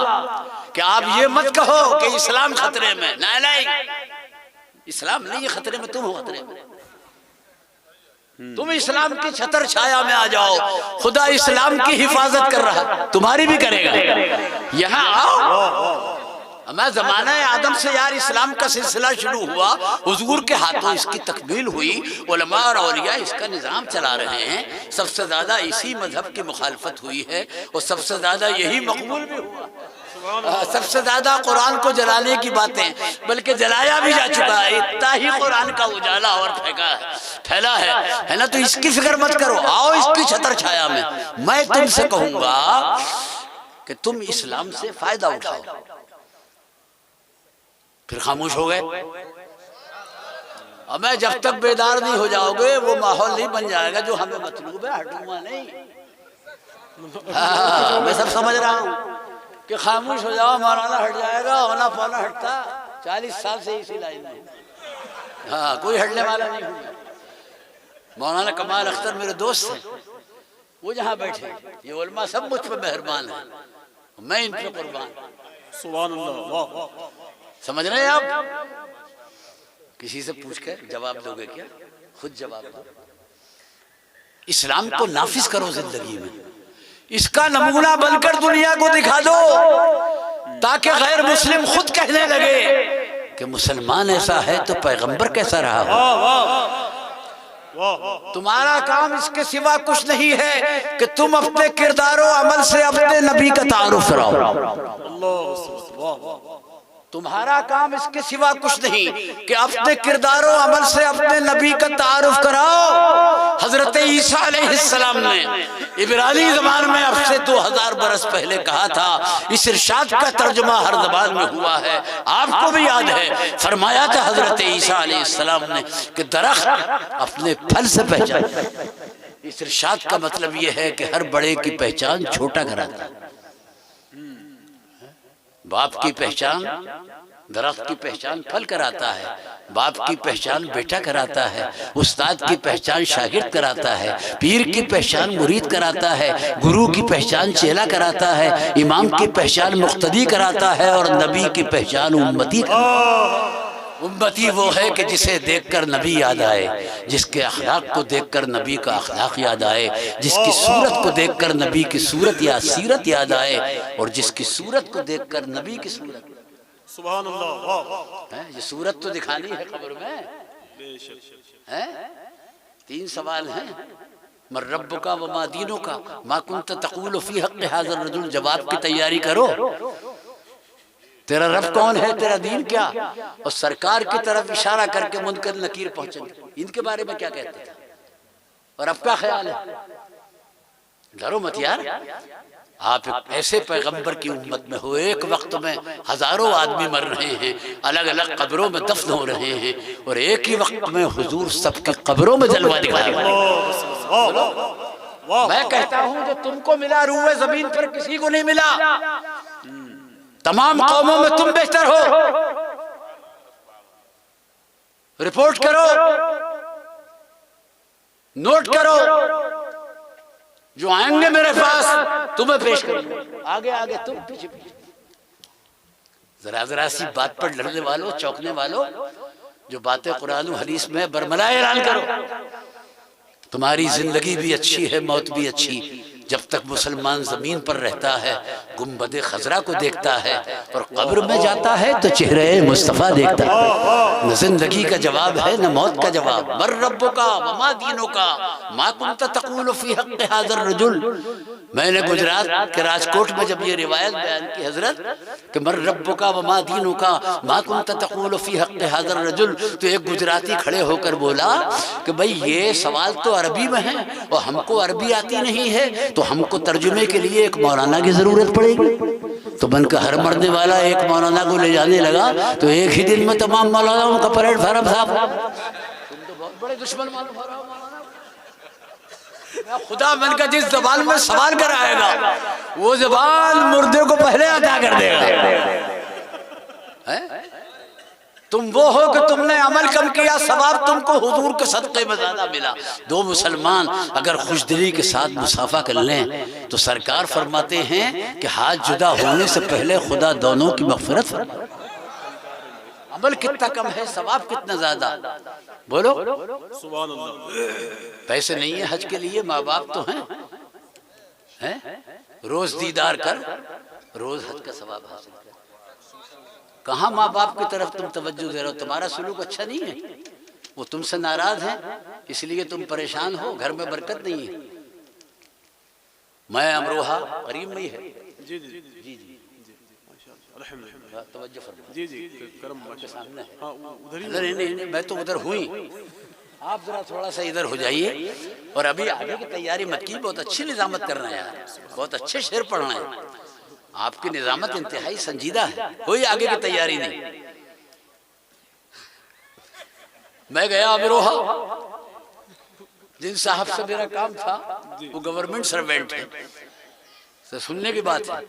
कि आप ये मत कहो कि इस्लाम खतरे में। नहीं, इस्लाम नहीं खतरे में, तुम हो खतरे में। तुम इस्लाम की छतर छाया में आ जाओ, खुदा इस्लाम की हिफाजत कर रहा है, तुम्हारी भी करेगा। यहाँ आओ। हमारा जमाना आदम से यार इस्लाम का सिलसिला शुरू हुआ, हुजूर के हाथों इसकी तकमील हुई, उलमा और औलिया इसका निज़ाम चला रहे हैं। सबसे ज्यादा इसी मजहब की मुखालफत हुई है और सबसे ज्यादा यही मकबूल भी हुआ। सबसे ज्यादा कुरान को जलाने की बातें, बल्कि जलाया भी जा चुका है। इतना ही कुरान का उजाला और फैला है ना। तो इसकी फिक्र मत करो, आओ इसकी छतर छाया में। मैं तुमसे कहूंगा कि तुम इस्लाम से फायदा उठाओ। फिर खामोश हो गए। अब मैं जब तक बेदार नहीं हो जाओगे वो माहौल नहीं बन जाएगा जो हमें मतलूब है। हटूंगा नहीं। मैं सब समझ रहा हूँ कि खामोश हो जाओ, मौलाना हट जाएगा, होना पाना हटता। 40 साल से इसी लाइन में। हाँ, कोई हटने वाला नहीं होगा। मौलाना कमाल अख्तर मेरे दोस्त हैं, वो जहाँ बैठे, ये उलमा सब मुझ पर मेहरबान है, मैं इन पर कुर्बान। सुभान अल्लाह। समझ रहे हैं आप? किसी से पूछ कर जवाब दोगे क्या? खुद जवाब दो। इस्लाम को नाफिज करो जिंदगी में, इसका नमूना बनकर दुनिया को दिखा दो, ताकि गैर मुस्लिम खुद कहने लगे कि मुसलमान ऐसा है तो पैगंबर कैसा रहा हो। तुम्हारा काम इसके सिवा कुछ नहीं है कि तुम अपने किरदारों अमल से अपने नबी का तारुफ कराओ। तुम्हारा काम इसके सिवा कुछ नहीं कि अपने किरदारों अमल से अपने नबी का तारुफ कराओ। हजरत ईसा अलैहिस्सलाम ने इब्रानी ज़बान में अब से 2000 बरस पहले कहा था। इस इरशाद का तर्जुमा हर ज़बान में हुआ है, आपको भी याद है। फरमाया था हजरत ईसा अलैहिस्सलाम ने कि दरख्त अपने फल से पहचान। इस इरशाद का मतलब यह है कि हर बड़े की पहचान छोटा कराता है। बाप की पहचान, दरख्त की पहचान फल कराता है, बाप की पहचान बेटा कराता है, उस्ताद की पहचान शागिर्द कराता है, पीर की पहचान मुरीद कराता है, गुरु की पहचान चेला कराता है, इमाम की पहचान मुक्तदी कराता है और नबी की पहचान उम्मती कराता है। उम्मती वो है कि जिसे देखकर नबी याद आए, जिसके अखलाक को देखकर नबी का अखलाक याद आए, जिसकी सूरत को देखकर नबी की सूरत या सीरत याद आए, और जिसकी सूरत को देखकर नबी की सूरत। सुभान अल्लाह, वाह वाह। ये सूरत तो दिखानी है कब्र में है। 3 सवाल हैं, मर रब्बुका व मा दीनुका मा कुंत तक़ूलु फी हक़्क़ि हाज़िर रजुल। जवाब की तैयारी करो। तेरा रब कौन है, तेरा दीन क्या। और सरकार की तरफ इशारा करके मुनकर नकीर पहुंचेंगे, इनके बारे में क्या कहते थे और अब क्या ख्याल है। डरो मत यार, आप एक ऐसे पैगंबर की उम्मत में हो, एक वक्त में हजारों आदमी मर रहे हैं, अलग अलग कब्रों में दफन हो रहे हैं, और एक ही वक्त में हुजूर सबके कब्रों में जलवा दिखा रहे हैं। मैं कहता हूं जो तुमको मिला रूए जमीन पर किसी को नहीं मिला। तमाम कौमों में तुम बेहतर हो। रिपोर्ट करो, नोट करो, जो आएंगे मेरे पास तुम्हें पेश करेंगे। आगे आगे तुम, पीछे पीछे। जरा जरा सी बात पर डरने वालों, चौंकने वालों, जो बातें कुरान और हदीस में बरमला ऐलान करो। तुम्हारी जिंदगी भी अच्छी है, मौत भी अच्छी, जब तक मुसलमान जमीन पर रहता है, गुम्बद खजरा को देखता है, और कब्र में जाता है तो चेहरे मुस्तफ़ा देखता है। न जिंदगी का जवाब है न मौत का जवाब। मर रब्बुका व मा दीनुका मा कुंत तक़ूलु फी हक़्क़ि हाज़िर रजुल। मैंने गुजरात के राजकोट में जब ये रिवायत बयान की हजरत कि मर रब्बुका व मा दीनुका मा कुंत तक़ूलु फी हक़्क़ि हाज़िर रजुल, तो एक गुजराती खड़े होकर बोला कि भाई ये सवाल तो अरबी में है और हमको अरबी आती नहीं है, तो हमको तर्जुमे के लिए एक मौलाना की जरूरत पड़ेगी। तो बनकर हर मरने वाला एक मौलाना को ले जाने लगा, तो एक ही दिन में तमाम मौलानाओं का परेड फॉर्म साहब। तुम तो बहुत बड़े दुश्मन मालूम हो रहा हो मौलाना। खुदा मन का जिस जबान में सवाल कराएगा वो जबान मुर्दे को पहले अदा कर देगा। तुम वो हो कि तुमने अमल कम किया, सवाब तुमको हुजूर के सदक़े में ज्यादा मिला। 2 मुसलमान अगर खुशदिली के साथ मुसाफा कर लें तो सरकार फरमाते हैं कि हाथ जुदा होने से पहले खुदा दोनों की मग़फ़िरत फरमाए। अमल कितना कम है, सवाब कितना ज्यादा। बोलो सुभान अल्लाह। पैसे नहीं है हज के लिए, माँ बाप तो हैं, रोज दीदार कर, रोज हज का सवाब हासिल कर। कहाँ माँ बाप की तरफ तुम तवज्जो दे रहे हो। तुम्हारा सुलूक अच्छा नहीं है, वो तुमसे नाराज है, इसलिए तुम परेशान हो, घर में बरकत नहीं है। मैं अमरोहा करीब में ही है। जी जी जी जी, अल्हम्दुलिल्लाह, तवज्जो फरमाओ। जी जी, करम के सामने है। हाँ, उधर ही। नहीं, मैं तो उधर हुई, आप जरा थोड़ा सा इधर हो जाइए। और अभी आगे की तैयारी मत की, बहुत अच्छी निजामत कर रहे हैं यार, बहुत अच्छे शेर पढ़ रहे हैं। आपकी निजामत इंतहाई संजीदा है, कोई आगे की तैयारी नहीं। मैं गया अमरोहा, जिन साहब से मेरा काम था वो गवर्नमेंट सर्वेंट है, तो सुनने की बात है।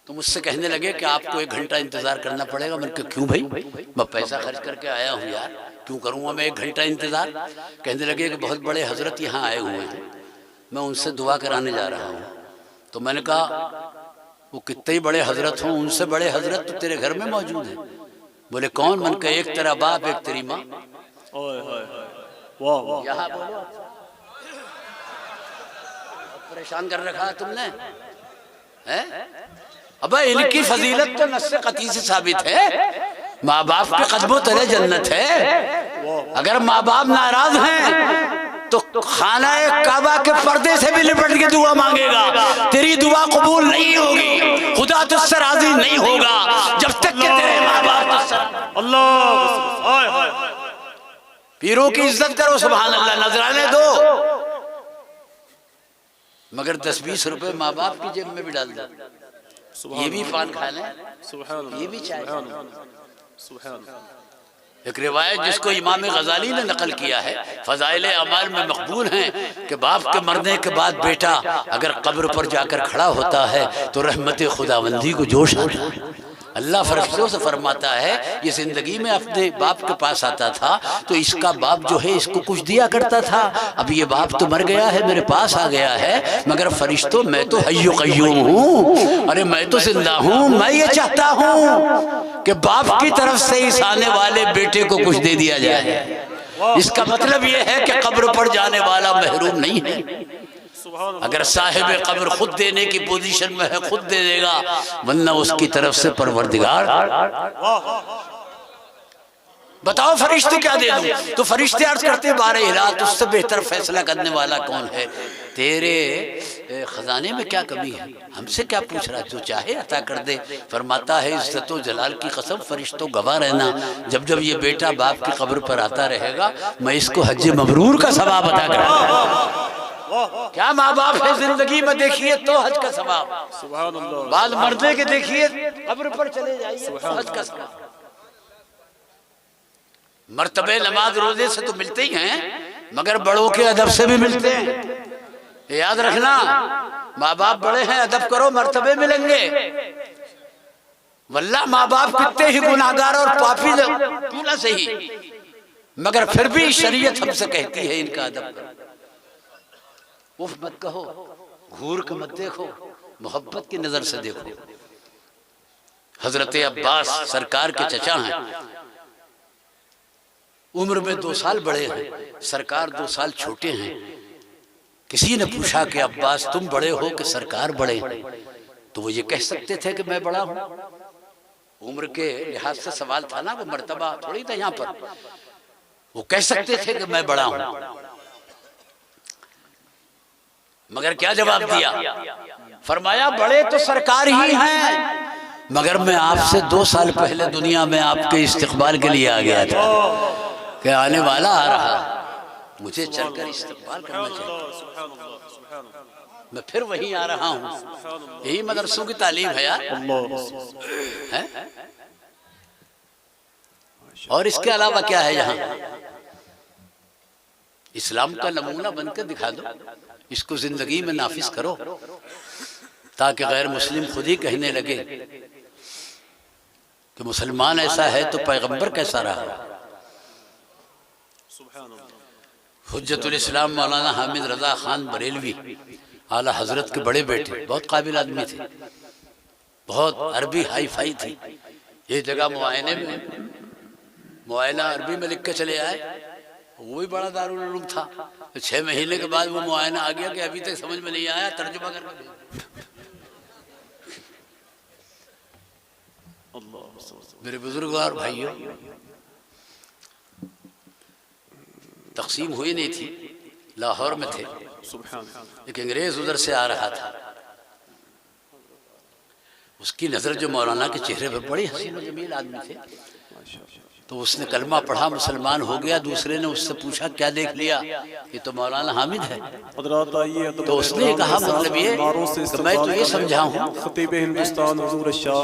तो मुझसे कहने लगे कि आपको 1 घंटा इंतजार करना पड़ेगा। मैंने कहा क्यों भाई, मैं पैसा खर्च करके आया हूँ यार, क्यों करूँगा मैं 1 घंटा इंतजार। कहने लगे कि बहुत बड़े हजरत यहाँ आए हुए हैं, मैं उनसे दुआ कराने जा रहा हूँ। तो मैंने कहा वो कितने ही बड़े हजरत हों, उनसे बड़े हजरत तो तेरे घर में मौजूद है। बोले कौन। मन का एक तेरा बाप, एक तेरी माँ। यहाँ बोलो, परेशान कर रखा है तुमने है। अबे इनकी फजीलत तो नस्से कती से साबित है। माँ बाप के कदमों तले जन्नत है। अगर माँ बाप नाराज हैं तो खाना काबा के पर्दे से भी लिपट के दुआ मांगेगा, तेरी दुआ कबूल नहीं होगी, खुदा तुझसे राजी नहीं होगा जब तक कि तेरे माँ बाप तुझसे। अल्लाह, पीरों की इज्जत करो, सुभान अल्लाह, नजराने दो, मगर 10-20 रुपए माँ बाप की जेब में भी डाल दो। ये भी पान खा लें, ये भी चाय। एक रिवायत जिसको इमाम गजाली ने नकल किया है, फजाइल अमाल में मकबूल हैं कि बाप के मरने के बाद बेटा अगर कब्र पर जाकर खड़ा होता है तो रहमत खुदावंदी को जोश आता है। अल्लाह फरिश्तों से फरमाता है ये जिंदगी में अपने बाप के पास आता था तो इसका बाप जो है इसको कुछ दिया करता था, अब ये बाप तो मर गया है, मेरे पास आ गया है, मगर फरिश्तों मैं तो हय्यो कय्यूम हूँ, अरे मैं तो जिंदा हूँ, मैं ये चाहता हूँ कि बाप की तरफ से इस आने वाले बेटे को कुछ दे दिया जाए। इसका मतलब ये है कि कब्र पर जाने वाला महरूम नहीं है। अगर साहिब कब्र खुद देने की पोजीशन में है खुद दे देगा, वरना उसकी तरफ से परवरदिगार। बताओ फरिश्ते क्या दे दूं? तो फरिश्ते अर्ज करते बारे इलाह तुझसे बेहतर फैसला करने वाला कौन है? तेरे खजाने में क्या कमी है, हमसे क्या पूछ रहा, जो चाहे अता कर दे। फरमाता है इज्जत व जलाल की कसम फरिश्तों गवाह रहना, जब जब ये बेटा बाप की कब्र पर आता रहेगा मैं इसको हज मबरूर का सवाब अता करूंगा। क्या माँ बाप है जिंदगी में देखिए तो हज का सवाब, बाद मरने के देखिए कब्र पर चले जाइए तो हज का सवाब। मर्तबे नमाज रोजे से तो मिलते ही हैं, मगर बड़ों के अदब से भी मिलते हैं। याद रखना, माँ बाप बड़े हैं, अदब करो, मर्तबे मिलेंगे। वल्लाह माँ बाप कितने ही गुनाहगार और पापी क्यों ना सही, मगर फिर भी शरीयत हमसे कहती है इनका अदब करो। उफ मत कहो, घूर के मत देखो, मोहब्बत की नजर से देखो। हजरत अब्बास सरकार के चचा हैं, उम्र में 2 साल बड़े हैं, सरकार 2 साल छोटे हैं। किसी ने पूछा कि अब्बास तुम बड़े हो कि सरकार बड़े हैं? तो वो ये कह सकते थे कि मैं बड़ा हूं, उम्र के लिहाज से सवाल था ना, वो मर्तबा थोड़ी था यहाँ पर। वो कह सकते थे कि मैं बड़ा हूं, मगर क्या जवाब दिया? फरमाया बड़े तो सरकार ही हैं, मगर मैं आपसे 2 साल पहले दुनिया में आपके इस्तकबाल के लिए आ गया था कि आने वाला आ रहा, मुझे चलकर इस्तकबाल करना चाहिए, मैं फिर वहीं आ रहा हूँ। यही मदरसों की तालीम है यार, है? और इसके अलावा क्या है यहाँ? इस्लाम का नमूना बनकर दिखा दो, इसको जिंदगी में नाफिज करो, ताकि गैर मुस्लिम खुद ही कहने लगे कि मुसलमान ऐसा है तो पैगंबर कैसा रहा। हुज्जतुल इस्लाम मौलाना हामिद रजा खान बरेलवी आला हजरत के बड़े बेटे, बहुत काबिल आदमी थे, बहुत अरबी हाई फाई थी। ये जगह मुआयने में, मुआयना अरबी में लिख के चले आए, वो भी बड़ा दारुल उलूम था। 6 महीने के बाद वो मुआयना आ गया कि अभी तक समझ में नहीं आया, तर्जुमा करके। मेरे बुजुर्ग और भाइयों, तकसीम हुई नहीं थी, लाहौर में थे, एक अंग्रेज उधर से आ रहा था। उसकी नजर जो मौलाना के चेहरे पर बड़ी हसीन और जमील आदमी थे, तो उसने कलमा पढ़ा, मुसलमान हो गया। दूसरे ने उससे पूछा क्या देख लिया? ये तो मौलाना हामिद है। तो उसने कहा मतलब ये कि मैं तो ये समझा हूँ,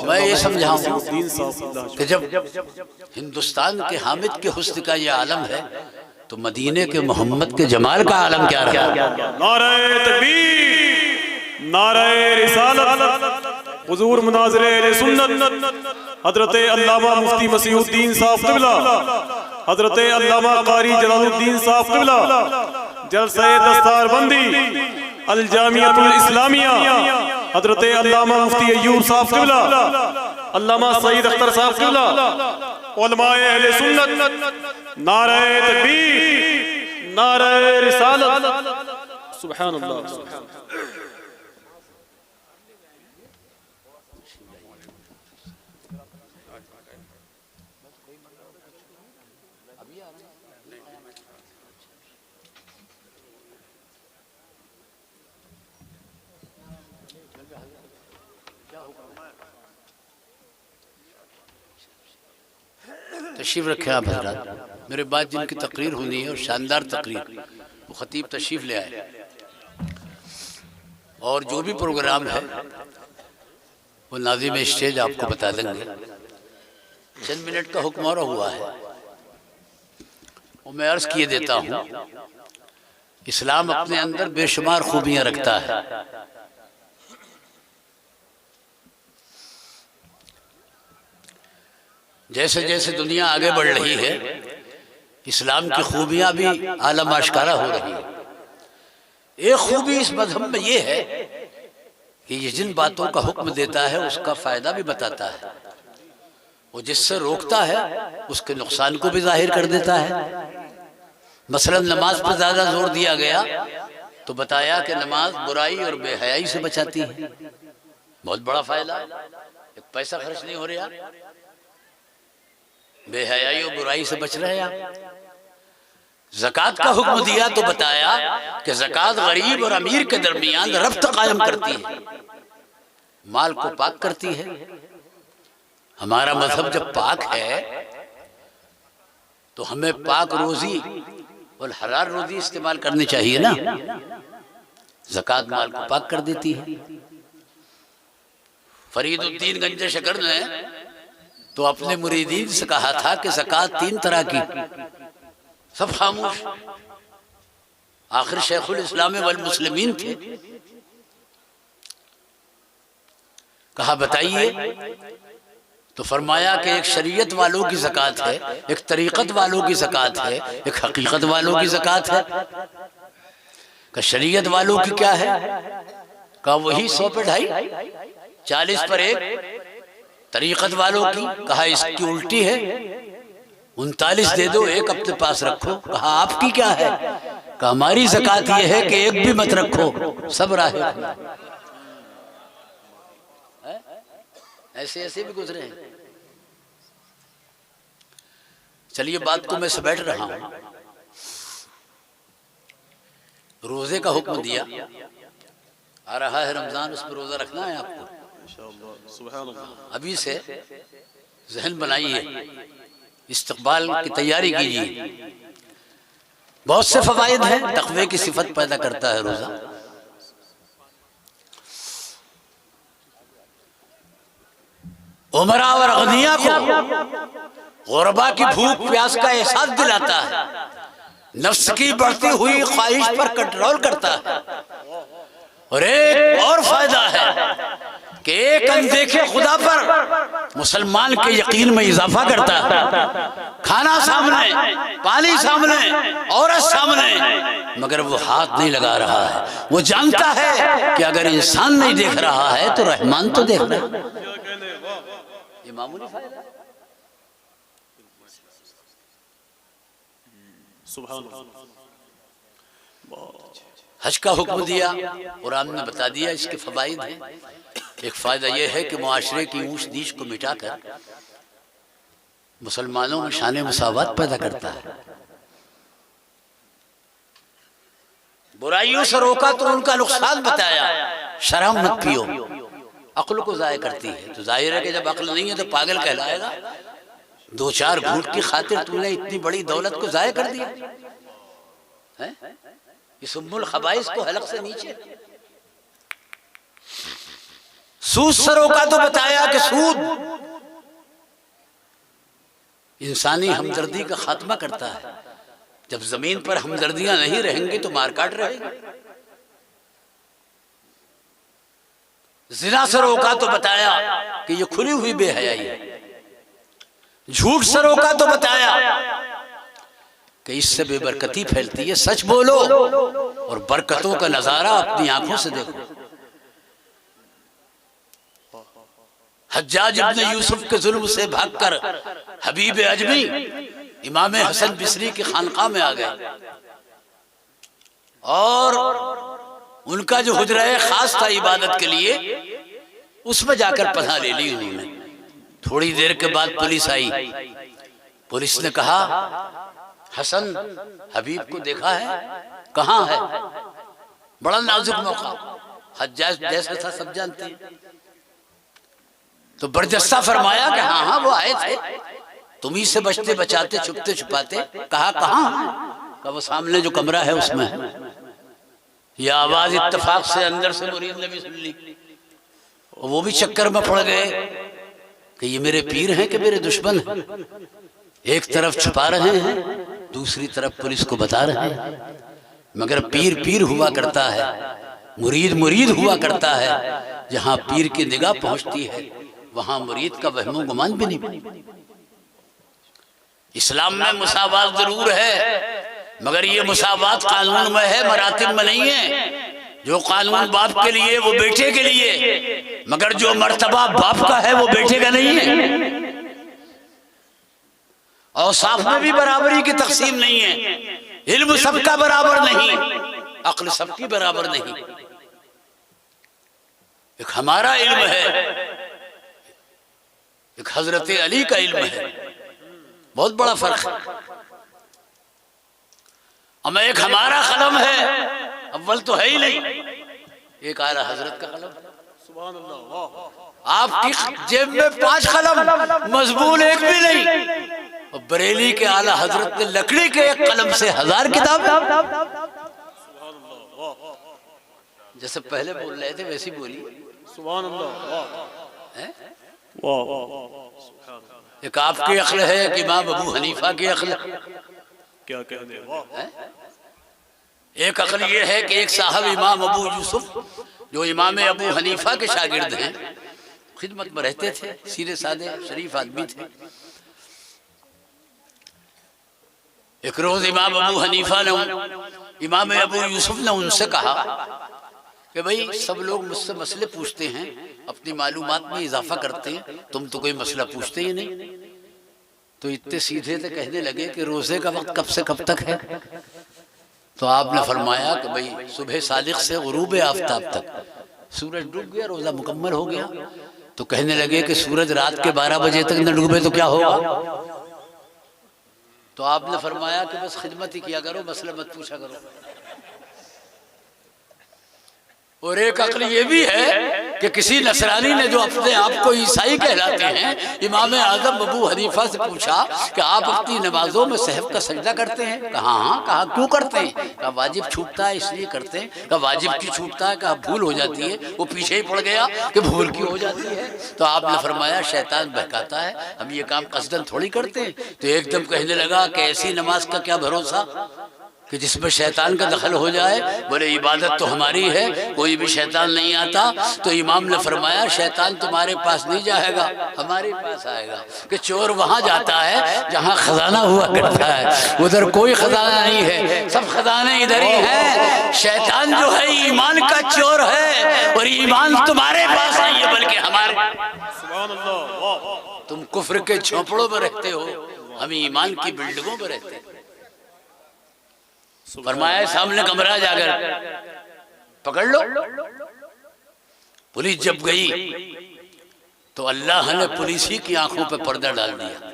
मैं ये समझा हूँ कि जब हिंदुस्तान के हामिद के हुस्न का ये आलम है तो मदीने के मोहम्मद के जमाल का आलम क्या रहा? नारे तकबीर, नारे रिसालत, हुजूर मुनाज़िरे अहले सुन्नत हजरत अल्लामा मुफ्ती मसीहुद्दीन साहब क़िबला, हजरत अल्लामा कारी जलालुद्दीन साहब क़िबला, जलसा दस्तारबंदी अल जामियतुल इस्लामिया, हजरत अल्लामा मुफ्ती अय्यूब साहब क़िबला, अल्लामा सईद अख्तर साहब क़िबला, उलमाए अहले सुन्नत, नारे तकबीर, नारे रिसालत, सुभान अल्लाह। तशरीफ रखे आप हजरात, मेरे बाद जिनकी तकरीर होनी है और शानदार तकरीर, वो खतीब तशरीफ ले आए। और जो भी प्रोग्राम है वो नाज़िम स्टेज आपको बता देंगे। चंद मिनट का हुक्म और हुआ है, वो मैं अर्ज किए देता हूँ। इस्लाम अपने अंदर बेशुमार खूबियाँ रखता है। जैसे जैसे दुनिया आगे बढ़ रही है, इस्लाम की खूबियां भी आलम आश्कारा हो रही है। एक खूबी इस मजहब में ये है कि ये जिन बातों का हुक्म देता है उसका फायदा भी बताता है, वो जिससे रोकता है उसके नुकसान को भी जाहिर कर देता है। मसलन नमाज पर ज्यादा जोर दिया गया तो बताया कि नमाज बुराई और बेहयाई से बचाती है, बहुत बड़ा फायदा। एक पैसा खर्च नहीं हो रहा, बेहयाई और बुराई से बच रहे आप। ज़कात का हुक्म दिया तो बताया कि ज़कात गरीब और अमीर के दरमियान रब्त कायम करती है, माल को पाक करती है। हमारा मजहब जब पाक है तो हमें पाक रोजी और हलाल रोजी इस्तेमाल करनी चाहिए ना। ज़कात माल को पाक कर देती है। फरीदुद्दीन गंज शकर ने तो अपने मुरीदीन से कहा था कि ज़कात 3 तरह की, सब खामोश। आखिर शेखुल इस्लाम वल मुस्लिमीन थे, कहा बताइए, तो फरमाया कि एक शरीयत वालों की ज़कात है, एक तरीक़त वालों की ज़कात है, एक हकीकत वालों की ज़कात है। का शरीयत वालों की क्या है? कहा वही 100 पे 2.5, 40 पर 1। तरीक़त वालों की, कहा इसकी उल्टी है, 39 दे दो, 1 अपने पास रखो। कहा आपकी क्या है? कहा हमारी ज़कात ये है कि 1 भी मत रखो, सब राहे। ऐसे ऐसे भी गुजरे हैं। चलिए बात को मैं समेट रहा हूं। रोजे का हुक्म दिया, आ रहा है रमजान, उस पर रोजा रखना है आपको। अभी से जहन बनाइए, इस्तकबाल की तैयारी कीजिए। बहुत से फवाइद हैं, तकवे की सिफत पैदा करता है रोजा। उमरा और अगनिया को गुरबा की भूख प्यास का एहसास दिलाता है, नफ्स की बढ़ती हुई ख्वाहिश पर कंट्रोल करता है। और एक और फायदा है कि एक अनदेखे खुदा पर मुसलमान के यकीन में इजाफा करता है। खाना सामने, पानी सामने, औरत सामने, मगर वो हाथ नहीं लगा रहा है। वो जानता है कि अगर इंसान नहीं देख रहा है तो रहमान तो देख रहा है। ये मामूली फायदा है। हज का हुक्म दिया, कुरान ने बता दिया इसके फवाइद हैं। एक फायदा यह है कि मुआशरे की ऊंच नीच को मिटाकर मुसलमानों में शान मुसावत पैदा करता है। बुराइयों से रोका तो उनका नुकसान बताया, शराब मत पियो, अक्ल को जाया करती है। तो जाहिर है कि जब अक्ल नहीं है तो पागल कहलाएगा। 2-4 घूंट की खातिर तूने इतनी बड़ी दौलत को जाया कर दिया है। इस उम्मुल खबाइस को हलक से नीचे। सूद से रोका तो बताया कि सूद इंसानी हमदर्दी का खात्मा करता है। जब जमीन पर हमदर्दियां नहीं रहेंगी तो मारकाट रहेगी। जिना से रोका तो बताया कि ये खुली हुई बेहयाई है। झूठ से रोका तो बताया कि इससे बेबरकती फैलती है। सच बोलो और बरकतों का नजारा अपनी आंखों से देखो। हज्जाज इब्न यूसुफ के जुल्म से भागकर हबीब अजमी इमाम हसन बिसरी की खानका में आ गए और उनका जो हुजरा खास था इबादत के लिए, उसमें जाकर पनाह ले ली उन्होंने। थोड़ी देर के बाद पुलिस आई। पुलिस ने कहा हसन हबीब को देखा है? कहाँ है? बड़ा नाजुक मौका, हज्जाज जैसा था सब जानते हैं। तो बरजस्ता फरमाया कि हाँ हाँ वो आए थे, तुम ही से बचते बचाते छुपते छुपाते। कहा कहाँ? कहा वो सामने जो कमरा है उसमें है। यह आवाज इत्तेफाक से अंदर से मुरीद ने भी सुन ली। वो भी चक्कर में पड़ गए कि ये मेरे पीर हैं कि मेरे दुश्मन हैं। एक तरफ छुपा रहे हैं, दूसरी तरफ पुलिस को बता रहे हैं। मगर पीर पीर हुआ करता है, मुरीद मुरीद हुआ करता है। जहां पीर की निगाह पहुंचती है वहां मुरीद का वहमो गुमान भी नहीं। इस्लाम में मुसावात जरूर है, मगर ये मुसावात कानून में है, मरातिब में नहीं है। जो कानून बाप के लिए वो बेटे के लिए, मगर जो मर्तबा बाप का है वो बेटे का नहीं है। और साफ में भी बराबरी की तकसीम नहीं है। इल्म सबका बराबर नहीं, अक्ल सबकी बराबर नहीं। एक हमारा इल्म है, एक हजरत अली का इल्म है, बहुत बड़ा फर्क है। और एक हमारा कलम है, अव्वल तो है ही नहीं, एक आला हजरत का कलम। सुभान अल्लाह, वाह। आपकी जेब में 5 कलम, मजबून एक भी नहीं। और बरेली के आला हजरत ने लकड़ी के एक कलम से 1000 किताब। जैसे पहले बोल रहे थे वैसी बोली। सुभान अल्लाह, वाह। एक आपकी अक्ल है, एक इमाम अबू हनीफा की अक्ल। क्या कहने, वाह। एक अक्ल ये है कि एक साहब इमाम अबू यूसुफ जो इमाम अबू हनीफा के शागिर्द हैं, खिदमत में रहते थे, सीधे साधे शरीफ आदमी थे। एक रोज इमाम अबू हनीफा ने इमाम अबू यूसुफ ने उनसे कहा कि भाई सब लोग मुझसे मसले पूछते हैं, अपनी मालूमात में इजाफा करते हैं, तुम तो कोई मसला पूछते ही नहीं। तो इतने सीधे से कहने लगे कि रोजे का वक्त कब से कब तक है? तो आपने फरमाया कि भाई सुबह सादिक से गुरूब आफ्ताब तक, सूरज डूब गया रोजा मुकम्मल हो गया। तो कहने लगे कि सूरज रात के 12 बजे तक न डूबे तो क्या होगा? तो आपने फरमाया कि बस खिदमत ही किया करो, मसला मत पूछा करो। और एक अक्ल ये भी है कि किसी नसरानी ने जो अपने आप को ईसाई कहलाते हैं, इमाम आजम अबू हनीफा से पूछा कि आप अपनी नमाजों में सहव का सजदा करते हैं? कहा हाँ। कहा क्यों करते हैं? कहा वाजिब छूटता है इसलिए करते हैं। कहा वाजिब की छूटता है? कहा भूल हो जाती है। वो पीछे ही पड़ गया कि भूल क्यों हो जाती है। तो आपने फरमाया शैतान बहकाता है, हम ये काम कसदन थोड़ी करते हैं। तो एकदम कहने लगा कि ऐसी नमाज का क्या भरोसा कि जिसमें शैतान का दखल हो जाए। बोले इबादत तो हमारी है, कोई भी शैतान नहीं आता। तो इमाम ने फरमाया शैतान तुम्हारे पास नहीं जाएगा, हमारे पास आएगा। कि चोर वहां जाता है जहां खजाना हुआ करता है, उधर कोई खजाना नहीं है, सब खजाने इधर ही हैं। शैतान जो है ईमान का चोर है, और ईमान तुम्हारे पास नहीं है बल्कि हमारे। सुभान अल्लाह, वाह। तुम कुफ्र के झोंपड़ों में रहते हो, हम ईमान की बिल्डिंगों में रहते हैं। फरमाया सामने कमरा जाकर पकड़ लो। पुलिस जब गई तो अल्लाह ने पुलिस ही की आंखों पे पर्दा डाल दिया।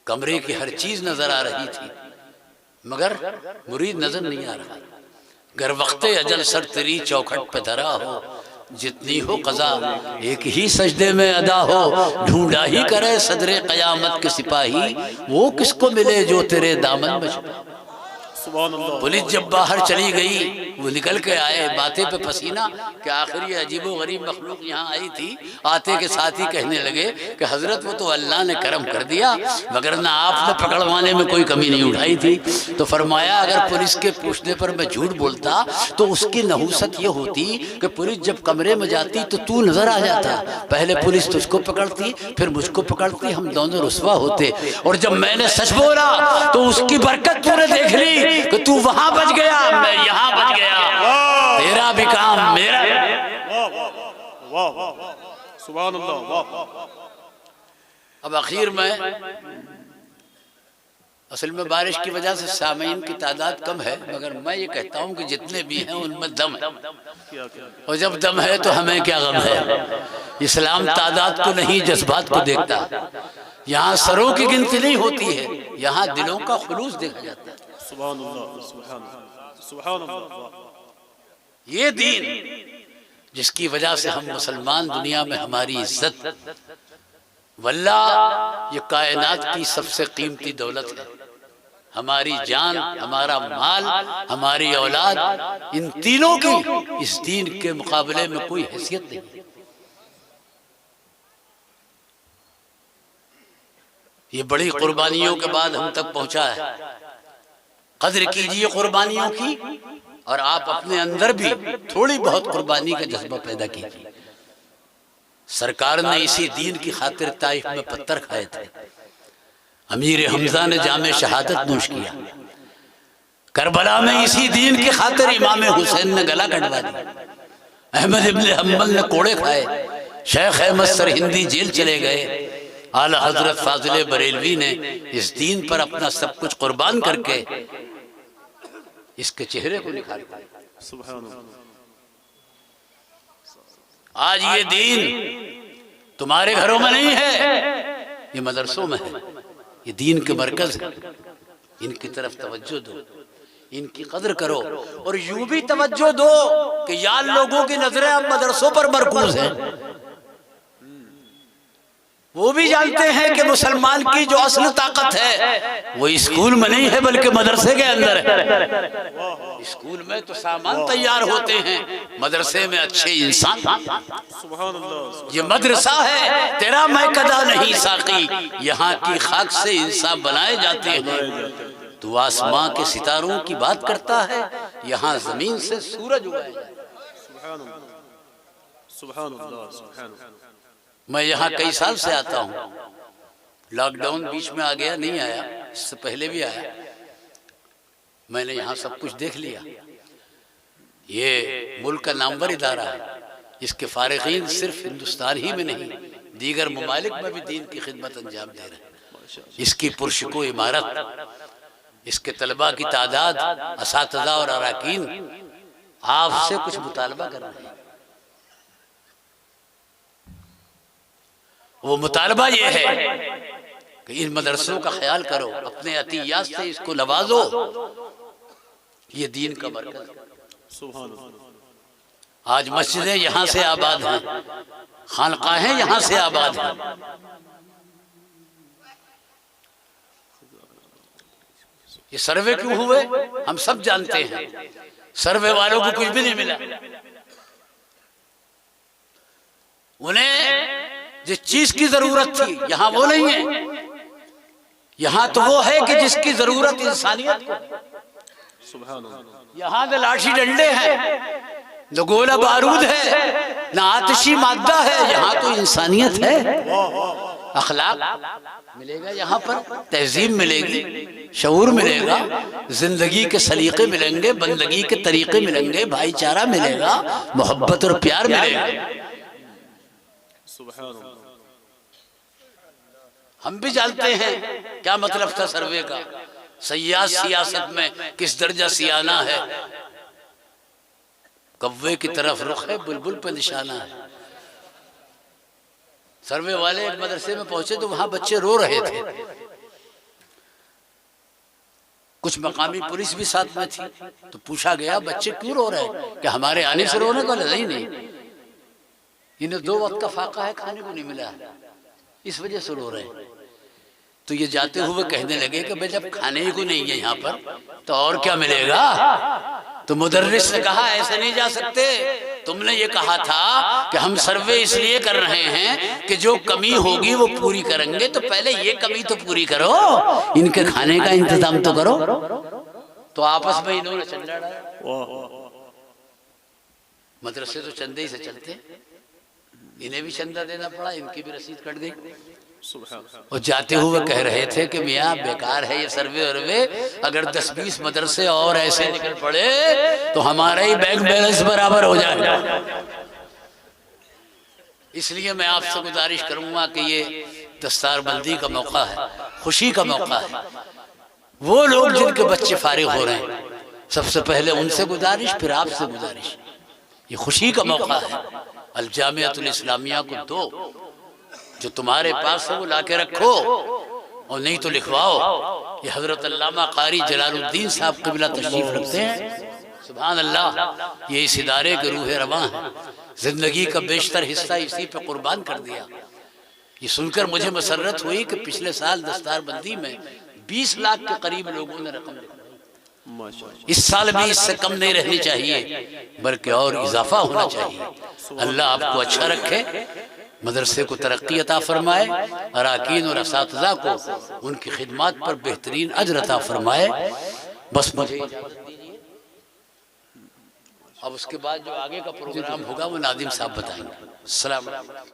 कमरे की हर चीज नजर आ रही थी, मगर मुरीद नजर नहीं आ रहा। गर वक्ते अजल सर तेरी चौखट पे धरा हो, जितनी हो कज़ा एक ही सजदे में अदा हो। ढूंढा ही करे सदरे कयामत के सिपाही, वो किसको मिले जो तेरे दामन में छुपा। पुलिस जब बाहर चली गई, वो निकल के आए बातें पे पसीना कि आखिर ये अजीबो गरीब मखलूक यहाँ आई थी। आते के साथ ही कहने लगे कि हजरत वो तो अल्लाह ने करम कर दिया, मगर ना आपने पकड़वाने में कोई कमी नहीं उठाई थी। तो फरमाया अगर पुलिस के पूछने पर मैं झूठ बोलता तो उसकी नहुसत ये होती कि पुलिस जब कमरे में जाती तो तू नजर आ जाता। पहले पुलिस तुझको पकड़ती, फिर मुझको पकड़ती, हम दोनों रुस्वा होते। और जब मैंने सच बोला तो उसकी बरकत तूने देख ली कि तू वहां बच गया, मैं यहाँ बच गया। तेरा भी काम मेरा। सुभान अल्लाह। अब आखिर में असल में बारिश की वजह से सामीन की तादाद कम है, मगर मैं ये कहता हूँ कि जितने भी हैं उनमें दम है। और जब दम है तो हमें क्या गम है। इस्लाम तादाद को नहीं जज्बात को देखता। यहाँ सरों की गिनती नहीं होती है, यहाँ दिलों का खुलूस देखा जाता है। सुभान अल्लाह, सुभान अल्लाह, सुभान अल्लाह। ये दीन जिसकी वजह से हम मुसलमान दुनिया में हमारी इज्जत, वल्लाह ये कायनात की सबसे कीमती दौलत है। हमारी जान, हमारा माल, हमारी औलाद, इन तीनों की इस दीन के मुकाबले में कोई हैसियत नहीं। ये बड़ी कुर्बानियों के बाद हम तक पहुंचा है। कद्र कीजिए कुर्बानियों की, और आप अपने अंदर भी थोड़ी बहुत कुर्बानी का जज्बा पैदा कीजिए। सरकार ने इसी दीन की खातिर ताइफ में पत्थर खाए थे, अमीर हमजा ने जामे शहादत नोश किया। करबला में इसी दीन की खातिर इमाम हुसैन ने गला कटवा दिया। अहमद इब्न हम्बल ने कोड़े खाए। शेख अहमद सरहिंदी जेल चले गए। आला हजरत फाजिल बरेलवी ने इस दीन पर अपना सब कुछ कुर्बान करके इसके चेहरे को निखार दिया। सुभान अल्लाह। आज ये दीन तुम्हारे घरों में नहीं है, ये मदरसों में है। ये दीन के मरकज है। इनकी तरफ तवज्जो दो, इनकी कदर करो और यूं भी तवज्जो दो कि यार लोगों की नजरें अब मदरसों पर मरकूज हैं। वो भी जानते हैं कि मुसलमान की जो असल ताकत है वो स्कूल में नहीं है बल्कि मदरसे के अंदर है। स्कूल में तो सामान तैयार होते हैं, मदरसे में अच्छे इंसान। सुभान अल्लाह। ये मदरसा है, तेरा मैं कदा नहीं साकी, यहाँ की खाक से इंसान बनाए जाते हैं। तू आसमां के सितारों की बात करता है, यहाँ जमीन से सूरज उगाया जाता है। सुभान अल्लाह। सुभान अल्लाह। सुभान अल्लाह। मैं यहाँ कई साल से आता हूँ। लॉकडाउन बीच में आ गया, नहीं आया, इससे पहले भी आया। मैंने यहाँ सब कुछ देख लिया। ये मुल्क का नामवर इदारा है। इसके फारिगीन सिर्फ हिंदुस्तान ही में नहीं, दीगर ममालिक में भी दीन की खिदमत अंजाम दे रहे हैं। इसकी पुरशको इमारत, इसके तलबा की तादाद, असातिज़ा और अराकीन आपसे कुछ मुतालबा कर रहे हैं। वो मुतालबा ये है कि इन मदरसों का ख्याल करो, अपने अतियात से इसको नवाजो। ये दीन का मरकज। सुभान अल्लाह। आज मस्जिदें यहाँ से आबाद हैं, खानकाहें यहाँ से आबाद हैं। ये सर्वे क्यों हुए हम सब जानते हैं। सर्वे वालों को कुछ भी नहीं मिला। उन्हें जिस चीज की जरूरत थी यहाँ वो नहीं है। यहाँ तो वो है कि जिसकी जरूरत इंसानियत को। सुभान अल्लाह। यहाँ तो लाठी डंडे हैं, न गोला बारूद है, न आतिशी मादा है। यहाँ तो इंसानियत है। अखलाक मिलेगा यहाँ पर, तहजीब मिलेगी, शऊर मिलेगा, जिंदगी के सलीके मिलेंगे, बंदगी के तरीके मिलेंगे, भाईचारा मिलेगा, मोहब्बत और प्यार मिलेगा। सुभान अल्लाह। हम भी जानते हैं क्या मतलब था सर्वे का। सयास सियासत में किस दर्जा सियाना है। कव्वे की तरफ रुख है, बुलबुल पे निशाना है। सर्वे वाले एक मदरसे में पहुंचे तो वहां बच्चे रो रहे थे। कुछ मकामी पुलिस भी साथ में थी। तो पूछा गया बच्चे क्यों रो रहे हैं? कि हमारे आने से रोने को नहीं, इन्हें 2 वक्त का फाका है, खाने को नहीं मिला, इस वजह से रो रहे हैं। तो ये जाते हुए कहने लगे कि भाई जब खाने को नहीं है यहाँ पर तो और क्या मिलेगा। तो मुदर्रिस ने कहा ऐसे नहीं जा सकते। तुमने ये कहा था कि हम सर्वे इसलिए कर रहे हैं कि जो कमी होगी वो पूरी करेंगे, तो पहले ये कमी तो पूरी करो, इनके खाने का इंतजाम तो करो। तो आपस में इन्होंने चंदा डाला। मदरसे तो चंदे ही से चलते, इन्हें भी चंदा देना पड़ा, इनकी भी रसीद कट गई। और जाते हुए कह रहे थे कि मियाँ बेकार है ये सर्वे वर्वे, अगर 10-20 मदरसे और ऐसे निकल पड़े तो हमारा ही बैंक बैलेंस बराबर हो जाएगा। इसलिए मैं आपसे गुजारिश करूंगा कि ये दस्तारबंदी का मौका है, खुशी का मौका है। वो लोग जिनके बच्चे फारिग हो रहे हैं, सबसे पहले उनसे गुजारिश, फिर आपसे गुजारिश। ये खुशी का मौका है। अल जामिअतुल इस्लामिया को दो, जो तुम्हारे पास है वो लाके रखो, और नहीं तो लिखवाओ। ये हजरत अल्लामा कारी जलालुद्दीन साहब क़िबला तशरीफ रखते हैं। सुभान अल्लाह। ये इस इदारे के रूह रवां है। जिंदगी का बेशतर हिस्सा इसी पे कुर्बान कर दिया। ये सुनकर मुझे मसर्रत हुई कि पिछले साल दस्तारबंदी में 20 लाख के करीब लोगों ने रकम लिखवाई। इस साल भी इससे कम नहीं रहनी चाहिए, बल्कि और इजाफा होना चाहिए। अल्लाह आपको अच्छा रखे, मदरसे को तरक्की अता फरमाए, अराकीन और असातिज़ा को उनकी खिदमत पर बेहतरीन अजर अता फरमाए। बस मुझे इजाज़त दीजिए। अब उसके बाद जो आगे का प्रोग्राम होगा वो नादिम साहब बताएंगे। अस्सलाम वालेकुम।